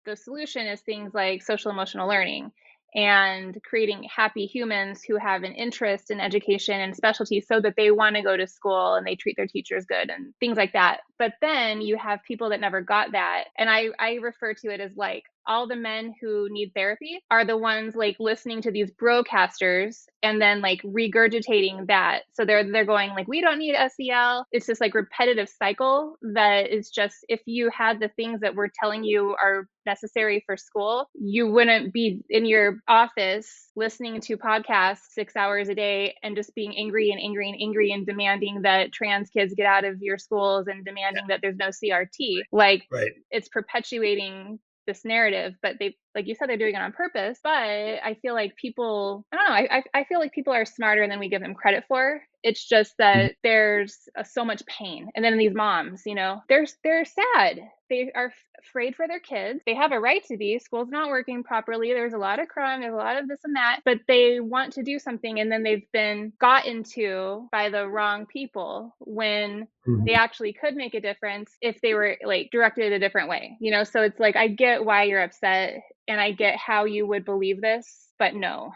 S1: the solution is things like social emotional learning and creating happy humans who have an interest in education and specialty so that they want to go to school and they treat their teachers good and things like that. But then you have people that never got that. And I refer to it as like all the men who need therapy are the ones like listening to these broadcasters and then like regurgitating that. So they're going like, we don't need SEL. It's this like repetitive cycle that is just, if you had the things that we're telling you are necessary for school, you wouldn't be in your office listening to podcasts 6 hours a day and just being angry and angry and angry and demanding that trans kids get out of your schools and demanding that there's no CRT. Like,
S2: Right.
S1: it's perpetuating this narrative, but they, like you said, they're doing it on purpose. But I feel like people, I don't know, I feel like people are smarter than we give them credit for. It's just that there's so much pain. And then these moms, you know, they're sad. They are afraid for their kids. They have a right to be. School's not working properly. There's a lot of crime. There's a lot of this and that. But they want to do something, and then they've been gotten to by the wrong people when they actually could make a difference if they were like directed a different way, you know? So it's like, I get why you're upset and I get how you would believe this, but no.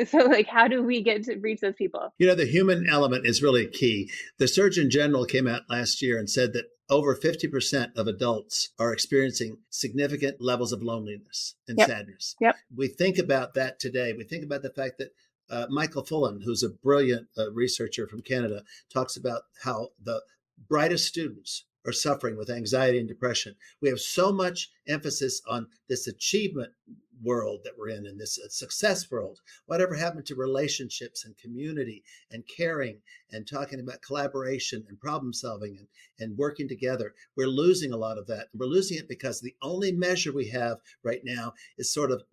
S1: So like, how do we get to reach those people?
S2: You know, the human element is really key. The Surgeon General came out last year and said that over 50% of adults are experiencing significant levels of loneliness and sadness.
S1: Yep.
S2: We think about that today. We think about the fact that Michael Fullan, who's a brilliant researcher from Canada, talks about how the brightest students are suffering with anxiety and depression. We have so much emphasis on this achievement world that we're in this success world. Whatever happened to relationships and community and caring and talking about collaboration and problem solving and working together? We're losing a lot of that. We're losing it because the only measure we have right now is sort of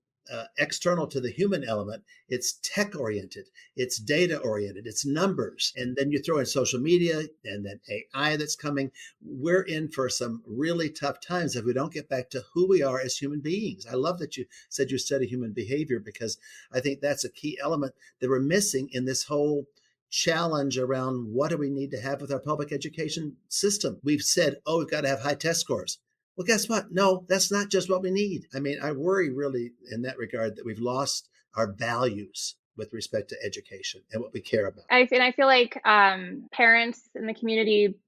S2: external to the human element. It's tech oriented, it's data oriented, it's numbers. And then you throw in social media and then AI that's coming. We're in for some really tough times if we don't get back to who we are as human beings. I love that you said you study human behavior, because I think that's a key element that we're missing in this whole challenge around what do we need to have with our public education system. We've said, oh, we've got to have high test scores. Well, guess what? No, that's not just what we need. I mean, I worry really in that regard that we've lost our values with respect to education and what we care about.
S1: I feel like parents in the community,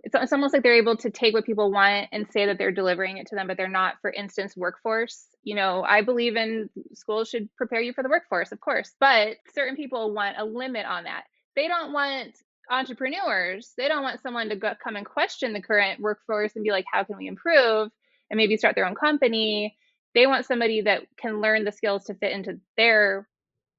S1: it's almost like they're able to take what people want and say that they're delivering it to them, but they're not. For instance, workforce. You know, I believe in schools should prepare you for the workforce, of course, but certain people want a limit on that. They don't want entrepreneurs. They don't want someone to come and question the current workforce and be like, how can we improve, and maybe start their own company. They want somebody that can learn the skills to fit into their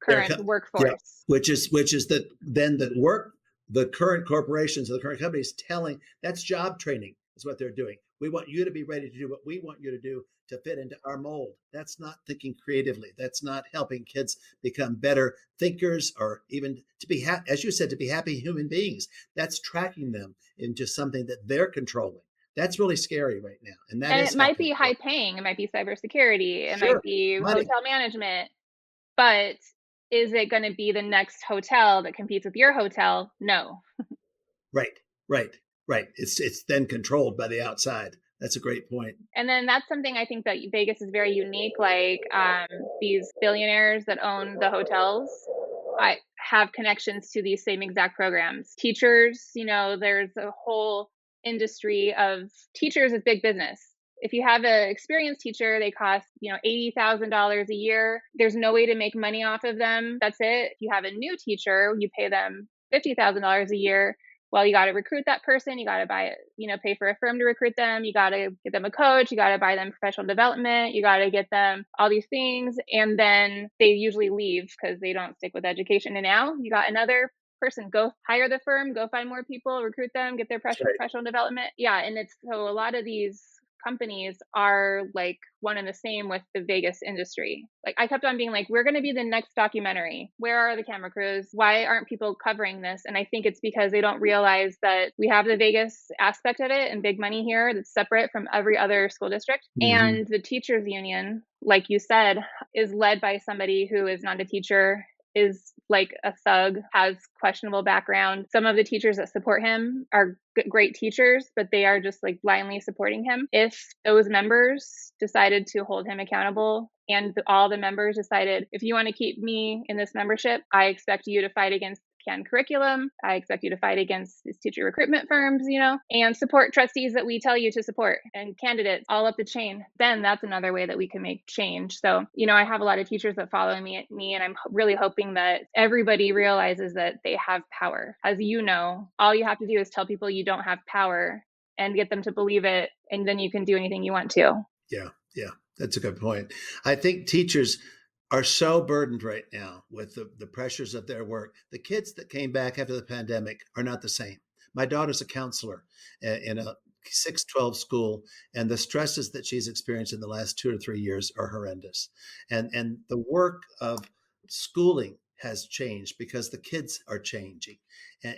S1: current workforce.
S2: Which is that then the current corporations or the current companies telling, that's job training is what they're doing. We want you to be ready to do what we want you to do to fit into our mold. That's not thinking creatively. That's not helping kids become better thinkers or even to be, as you said, to be happy human beings. That's tracking them into something that they're controlling. That's really scary right now. And that
S1: And it
S2: is
S1: might
S2: happening.
S1: be high paying, it might be cybersecurity, it might
S2: Sure.
S1: be
S2: Money.
S1: hotel management, but is it going to be the next hotel that competes with your hotel? No.
S2: Right. Right. Right. It's then controlled by the outside. That's a great point.
S1: And then that's something I think that Vegas is very unique. Like these billionaires that own the hotels, I have connections to these same exact programs. Teachers, there's a whole industry of teachers is big business. If you have an experienced teacher, they cost, $80,000 a year. There's no way to make money off of them. That's it. If you have a new teacher, you pay them $50,000 a year. Well, you got to recruit that person. You got to buy it, pay for a firm to recruit them. You got to get them a coach. You got to buy them professional development. You got to get them all these things. And then they usually leave because they don't stick with education. And now you got another person, go hire the firm, go find more people, recruit them, get their
S2: That's right.
S1: professional development. Yeah. And it's so a lot of these companies are like one and the same with the Vegas industry. Like I kept on being like, we're going to be the next documentary. Where are the camera crews? Why aren't people covering this? And I think it's because they don't realize that we have the Vegas aspect of it and big money here that's separate from every other school district.
S2: Mm-hmm.
S1: And the teachers union, like you said, is led by somebody who is not a teacher, is like a thug, has questionable background. Some of the teachers that support him are great teachers, but they are just like blindly supporting him. If those members decided to hold him accountable and all the members decided, if you want to keep me in this membership, I expect you to fight against canned curriculum. I expect you to fight against these teacher recruitment firms, and support trustees that we tell you to support and candidates all up the chain. Then that's another way that we can make change. So, I have a lot of teachers that follow me, and I'm really hoping that everybody realizes that they have power. As you know, all you have to do is tell people you don't have power and get them to believe it, and then you can do anything you want to.
S2: Yeah. Yeah. That's a good point. I think teachers are so burdened right now with the pressures of their work. The kids that came back after the pandemic are not the same. My daughter's a counselor in a 612 school, and the stresses that she's experienced in the last 2 or 3 years are horrendous. And the work of schooling has changed because the kids are changing.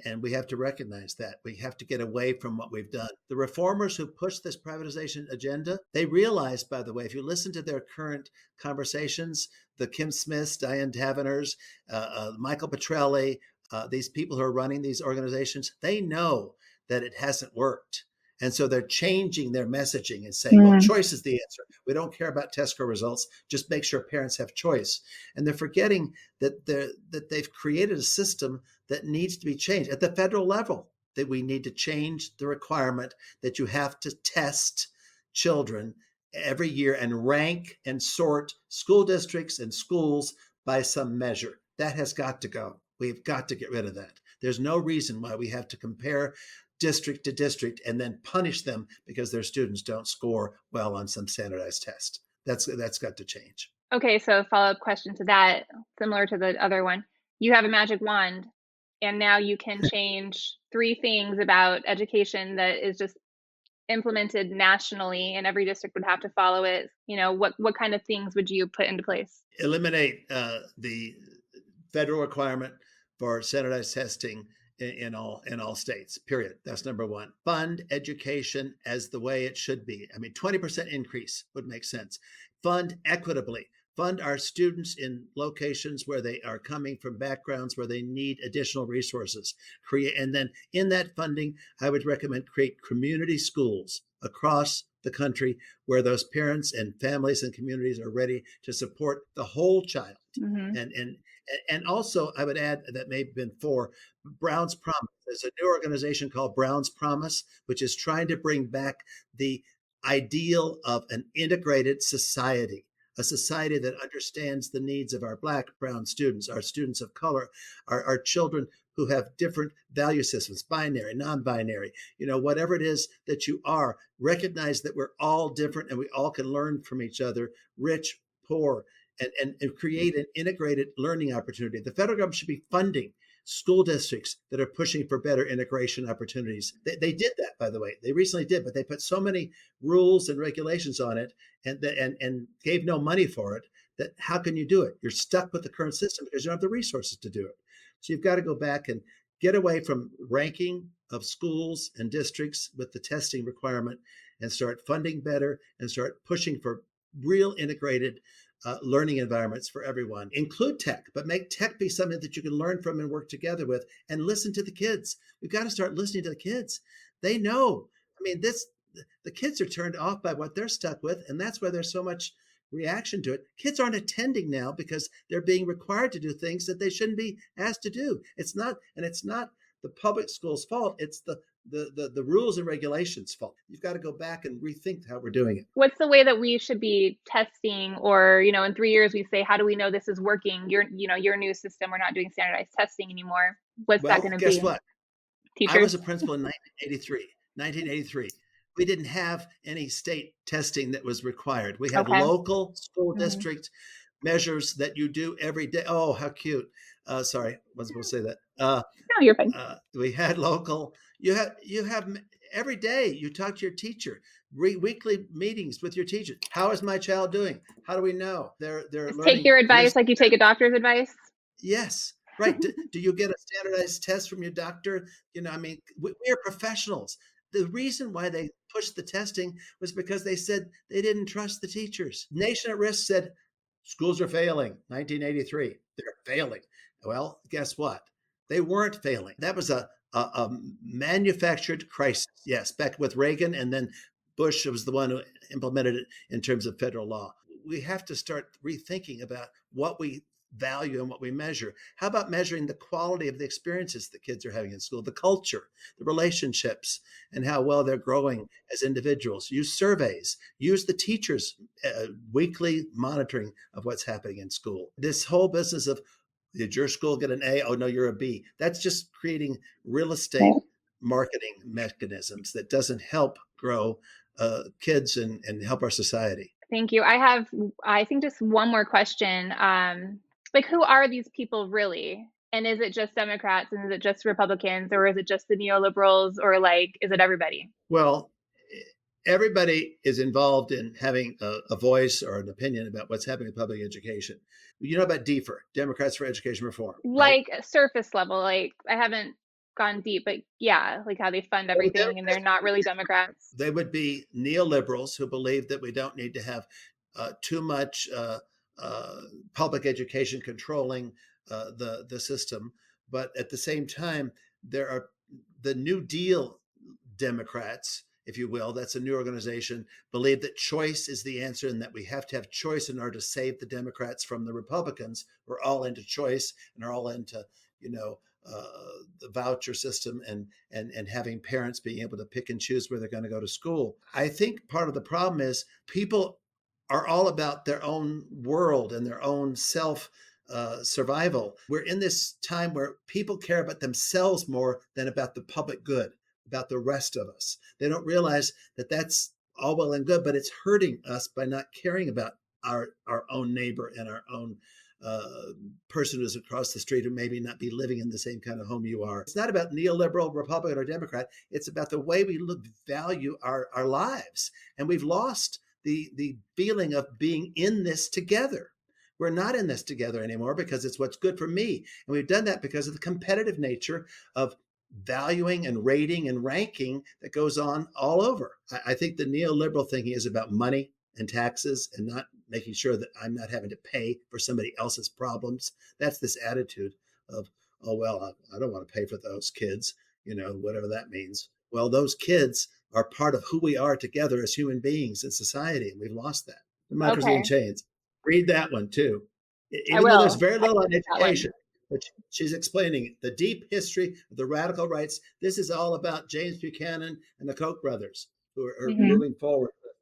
S2: And we have to recognize that. We have to get away from what we've done. The reformers who push this privatization agenda, they realize, by the way, if you listen to their current conversations, the Kim Smiths, Diane Taverners, Michael Petrelli, these people who are running these organizations, they know that it hasn't worked. And so they're changing their messaging and saying, well, choice is the answer. We don't care about test score results. Just make sure parents have choice. And they're forgetting that they've created a system that needs to be changed at the federal level, that we need to change the requirement that you have to test children every year and rank and sort school districts and schools by some measure. That has got to go. We've got to get rid of that. There's no reason why we have to compare district to district and then punish them because their students don't score well on some standardized test. That's got to change.
S1: Okay, so follow-up question to that, similar to the other one. You have a magic wand, and now you can change 3 things about education that is just implemented nationally, and every district would have to follow it. What kind of things would you put into place?
S2: Eliminate the federal requirement for standardized testing in all states. Period. That's number one. Fund education as the way it should be. I mean, 20% increase would make sense. Fund equitably. Fund our students in locations where they are coming from backgrounds where they need additional resources. And then in that funding, I would recommend create community schools across the country where those parents and families and communities are ready to support the whole child.
S1: Mm-hmm.
S2: And also, I would add that may have been for Brown's Promise. There's a new organization called Brown's Promise, which is trying to bring back the ideal of an integrated society, a society that understands the needs of our Black, brown students, our students of color, our children who have different value systems, binary, non-binary, whatever it is that you are, recognize that we're all different and we all can learn from each other, rich, poor, and create an integrated learning opportunity. The federal government should be funding school districts that are pushing for better integration opportunities. They did that, by the way. They recently did, but they put so many rules and regulations on it and gave no money for it that how can you do it? You're stuck with the current system because you don't have the resources to do it. So you've got to go back and get away from ranking of schools and districts with the testing requirement and start funding better and start pushing for real integrated learning environments for everyone. Include tech, but make tech be something that you can learn from and work together with, and listen to the kids. We've got to start listening to the kids. They know. I mean, the kids are turned off by what they're stuck with, and that's why there's so much reaction to it. Kids aren't attending now because they're being required to do things that they shouldn't be asked to do. It's not the public school's fault. It's the rules and regulations fault. You've got to go back and rethink how we're doing it.
S1: What's the way that we should be testing, or, you know, in 3 years we say, how do we know this is working? Your new system, we're not doing standardized testing anymore. What's that
S2: Well,
S1: going to
S2: guess
S1: be?
S2: what? I
S1: Teachers?
S2: was a principal in 1983. 1983. We didn't have any state testing that was required. We had
S1: Okay.
S2: local school
S1: Mm-hmm.
S2: district measures that you do every day. Oh, how cute. Sorry, I wasn't supposed to say that.
S1: No, you're fine.
S2: We had local. You have every day. You talk to your teacher. Weekly meetings with your teacher. How is my child doing? How do we know they're
S1: Just take
S2: learning?
S1: their
S2: Here's
S1: advice like you take a doctor's advice.
S2: Yes, right. Do you get a standardized test from your doctor? I mean, we are professionals. The reason why they pushed the testing was because they said they didn't trust the teachers. Nation at Risk said schools are failing. 1983, they're failing. Well, guess what? They weren't failing. That was a manufactured crisis. Yes, back with Reagan, and then Bush was the one who implemented it in terms of federal law. We have to start rethinking about what we value and what we measure. How about measuring the quality of the experiences that kids are having in school, the culture, the relationships, and how well they're growing as individuals? Use surveys, use the teachers' weekly monitoring of what's happening in school. This whole business of did your school get an A? Oh, no, you're a B. That's just creating real estate
S1: Right.
S2: marketing mechanisms that doesn't help grow kids and help our society.
S1: Thank you. I have, I think, just one more question. Like, who are these people really? And is it just Democrats, and is it just Republicans, or is it just the neoliberals, or like, is it everybody?
S2: Well, everybody is involved in having a voice or an opinion about what's happening in public education. You know about DFER, Democrats for Education Reform, right?
S1: Like surface level, like I haven't gone deep, but yeah, like how they fund
S2: Well,
S1: everything and they're not really Democrats.
S2: they would be neoliberals who believe that we don't need to have too much uh, public education controlling the system, but at the same time, there are the New Deal Democrats, if you will, that's a new organization, believe that choice is the answer and that we have to have choice in order to save the Democrats from the Republicans. We're all into choice and are all into, you know, the voucher system and having parents being able to pick and choose where they're going to go to school. I think part of the problem is people are all about their own world and their own self survival. We're in this time where people care about themselves more than about the public good, about the rest of us. They don't realize that that's all well and good, but it's hurting us by not caring about our own neighbor and our own person who's across the street who maybe not be living in the same kind of home you are. It's not about neoliberal, Republican, or Democrat. It's about the way we value our lives. And we've lost the feeling of being in this together. We're not in this together anymore because it's what's good for me. And we've done that because of the competitive nature of valuing and rating and ranking that goes on all over. I think the neoliberal thinking is about money and taxes and not making sure that I'm not having to pay for somebody else's problems. That's this attitude of, oh, well, I don't want to pay for those kids, whatever that means. Well, those kids are part of who we are together as human beings in society, and we've lost that. Democracy in
S1: Okay,
S2: Chains. Read that one too.
S1: I
S2: Even though there's
S1: will.
S2: very
S1: I
S2: little on
S1: that one.
S2: education, but she's explaining the deep history of the radical rights. This is all about James Buchanan and the Koch brothers who are
S1: Hmm.
S2: moving forward with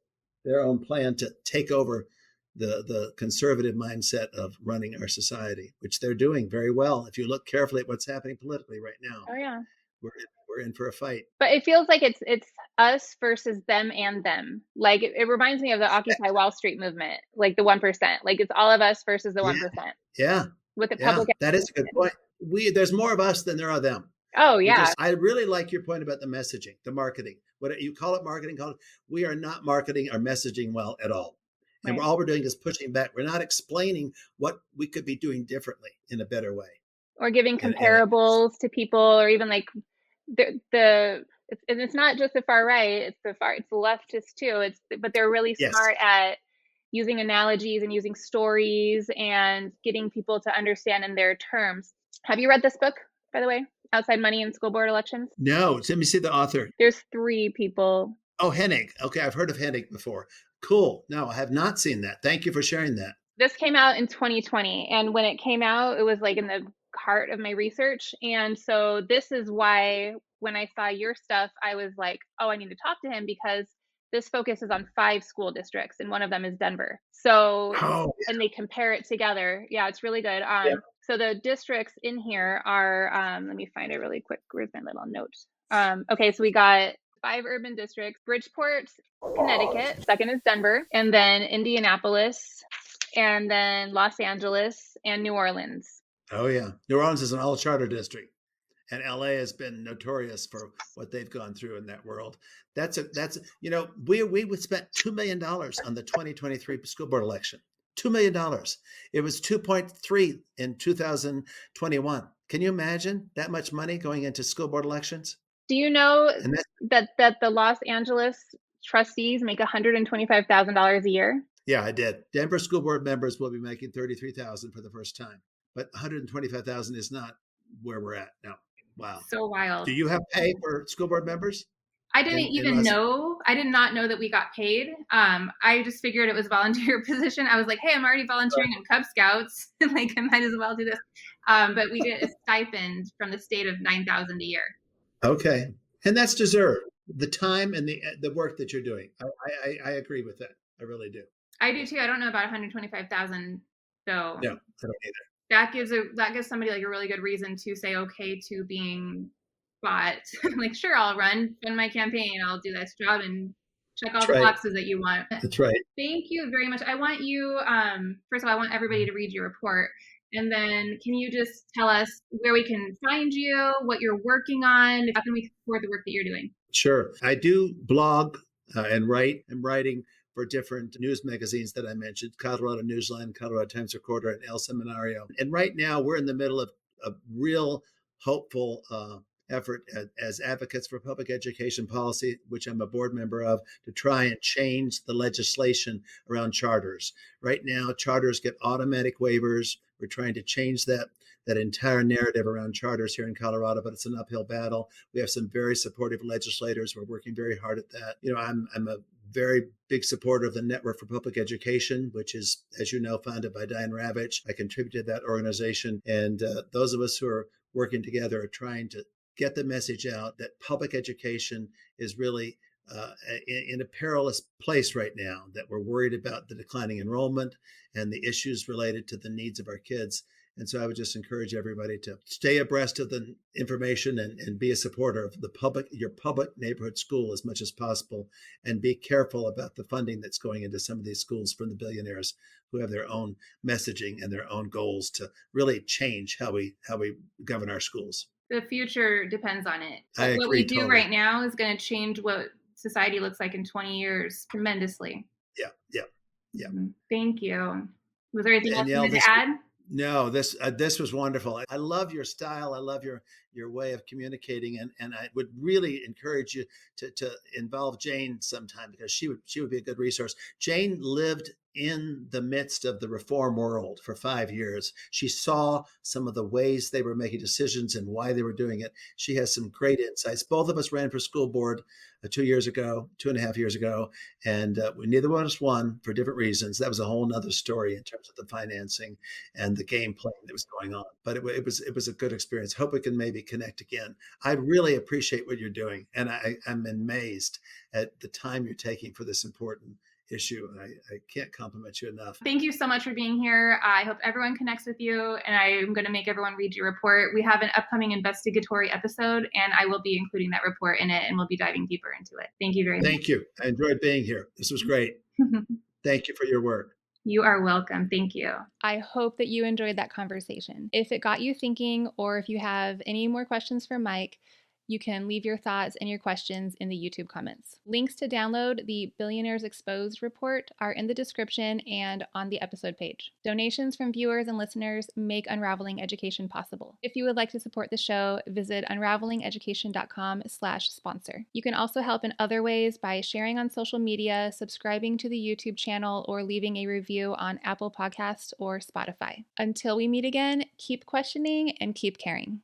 S2: their own plan to take over the conservative mindset of running our society, which they're doing very well. If you look carefully at what's happening politically right now,
S1: Oh yeah.
S2: we're in for a fight.
S1: But it feels like it's us versus them and them. Like it reminds me of the Occupy Wall Street movement, like the 1%. Like it's all of us versus the
S2: Yeah,
S1: 1%
S2: yeah,
S1: with the
S2: yeah.
S1: public
S2: That is a good
S1: education.
S2: point. there's more of us than there are them.
S1: Oh, yeah.
S2: I really like your point about the messaging, the marketing. What you call it, marketing, call it. We are not marketing or messaging well at all. And
S1: Right.
S2: all we're doing is pushing back. We're not explaining what we could be doing differently in a better way.
S1: Or giving
S2: And
S1: comparables to people, or even like and it's not just the far right, it's the leftist too. But they're really
S2: yes,
S1: smart at using analogies and using stories and getting people to understand in their terms. Have you read this book, by the way? Outside Money in School Board Elections?
S2: no, let me see the author.
S1: There's 3 people.
S2: Oh, Hennig. Okay, I've heard of Hennig before. Cool. No, I have not seen that. Thank you for sharing that.
S1: This came out in 2020, and when it came out, it was like in the heart of my research. And so this is why when I saw your stuff, I was like, oh, I need to talk to him, because this focuses on 5 school districts, and one of them is Denver. So,
S2: Oh,
S1: and they compare it together. Yeah, it's really good.
S2: yeah.
S1: So the districts in here are, let me find it really quick. Where's my little note? Okay, so we got 5 urban districts: Bridgeport, Connecticut. Second is Denver, and then Indianapolis, and then Los Angeles and New Orleans.
S2: Oh, yeah. New Orleans is an all charter district, and LA has been notorious for what they've gone through in that world. We spent $2 million on the 2023 school board election. $2 million. It was 2.3 in 2021. Can you imagine that much money going into school board elections?
S1: Do you know
S2: And that,
S1: that the Los Angeles trustees make $125,000 a year?
S2: yeah, I did. Denver school board members will be making 33,000 for the first time, but 125,000 is not where we're at now. Wow.
S1: So wild.
S2: Do you have pay for school board members?
S1: I didn't even know. I did not know that we got paid. I just figured it was a volunteer position. I was like, hey, I'm already volunteering in Cub Scouts. Like, I might as well do this. But we get a stipend from the state of $9,000 a year.
S2: Okay, and that's deserved. The time and the work that you're doing. I agree with that. I really do.
S1: I do too. I don't know about 125,000. So
S2: no, I don't either.
S1: That gives somebody like a really good reason to say okay to being bought. Like, sure, I'll fund my campaign. I'll do this job and check all the boxes that you want.
S2: That's right.
S1: Thank you very much. I want you, first of all, I want everybody to read your report. And then can you just tell us where we can find you, what you're working on? How can we support the work that you're doing?
S2: Sure. I do blog and write. I'm writing for different news magazines that I mentioned: Colorado Newsline, Colorado Times Recorder, and El Seminario. And right now we're in the middle of a real hopeful effort as advocates for public education policy, which I'm a board member of, to try and change the legislation around charters. Right now, charters get automatic waivers. We're trying to change that entire narrative around charters here in Colorado, but it's an uphill battle. We have some very supportive legislators. We're working very hard at that. I'm a very big supporter of the Network for Public Education, which is, as you know, founded by Diane Ravitch. I contributed to that organization. And those of us who are working together are trying to get the message out that public education is really in a perilous place right now, that we're worried about the declining enrollment and the issues related to the needs of our kids. And so I would just encourage everybody to stay abreast of the information and be a supporter of your public neighborhood school as much as possible, and be careful about the funding that's going into some of these schools from the billionaires who have their own messaging and their own goals to really change how we govern our schools.
S1: The future depends on it.
S2: I agree,
S1: what we do
S2: totally.
S1: right now is going to change what society looks like in 20 years tremendously.
S2: Yeah.
S1: Thank you. Was there anything else you wanted to add?
S2: No, this was wonderful. I love your style. I love your way of communicating, and I would really encourage you to involve Jane sometime, because she would be a good resource. Jane lived in the midst of the reform world for 5 years. She saw some of the ways they were making decisions and why they were doing it. She has some great insights. Both of us ran for school board 2 years ago, 2.5 years ago, and neither one of us won for different reasons. That was a whole nother story in terms of the financing and the game playing that was going on. But it was a good experience. Hope we can maybe connect again. I really appreciate what you're doing, and I'm amazed at the time you're taking for this important issue. I can't compliment you enough.
S1: Thank you so much for being here. I hope everyone connects with you, and I'm going to make everyone read your report. We have an upcoming investigatory episode, and I will be including that report in it, and we'll be diving deeper into it. Thank you very much.
S2: Thank you. I enjoyed being here. This was great. Thank you for your work.
S1: You are welcome. Thank you. I hope that you enjoyed that conversation. If it got you thinking, or if you have any more questions for Mike, you can leave your thoughts and your questions in the YouTube comments. Links to download the Billionaires Exposed report are in the description and on the episode page. Donations from viewers and listeners make Unraveling Education possible. If you would like to support the show, visit unravelingeducation.com/sponsor. You can also help in other ways by sharing on social media, subscribing to the YouTube channel, or leaving a review on Apple Podcasts or Spotify. Until we meet again, keep questioning and keep caring.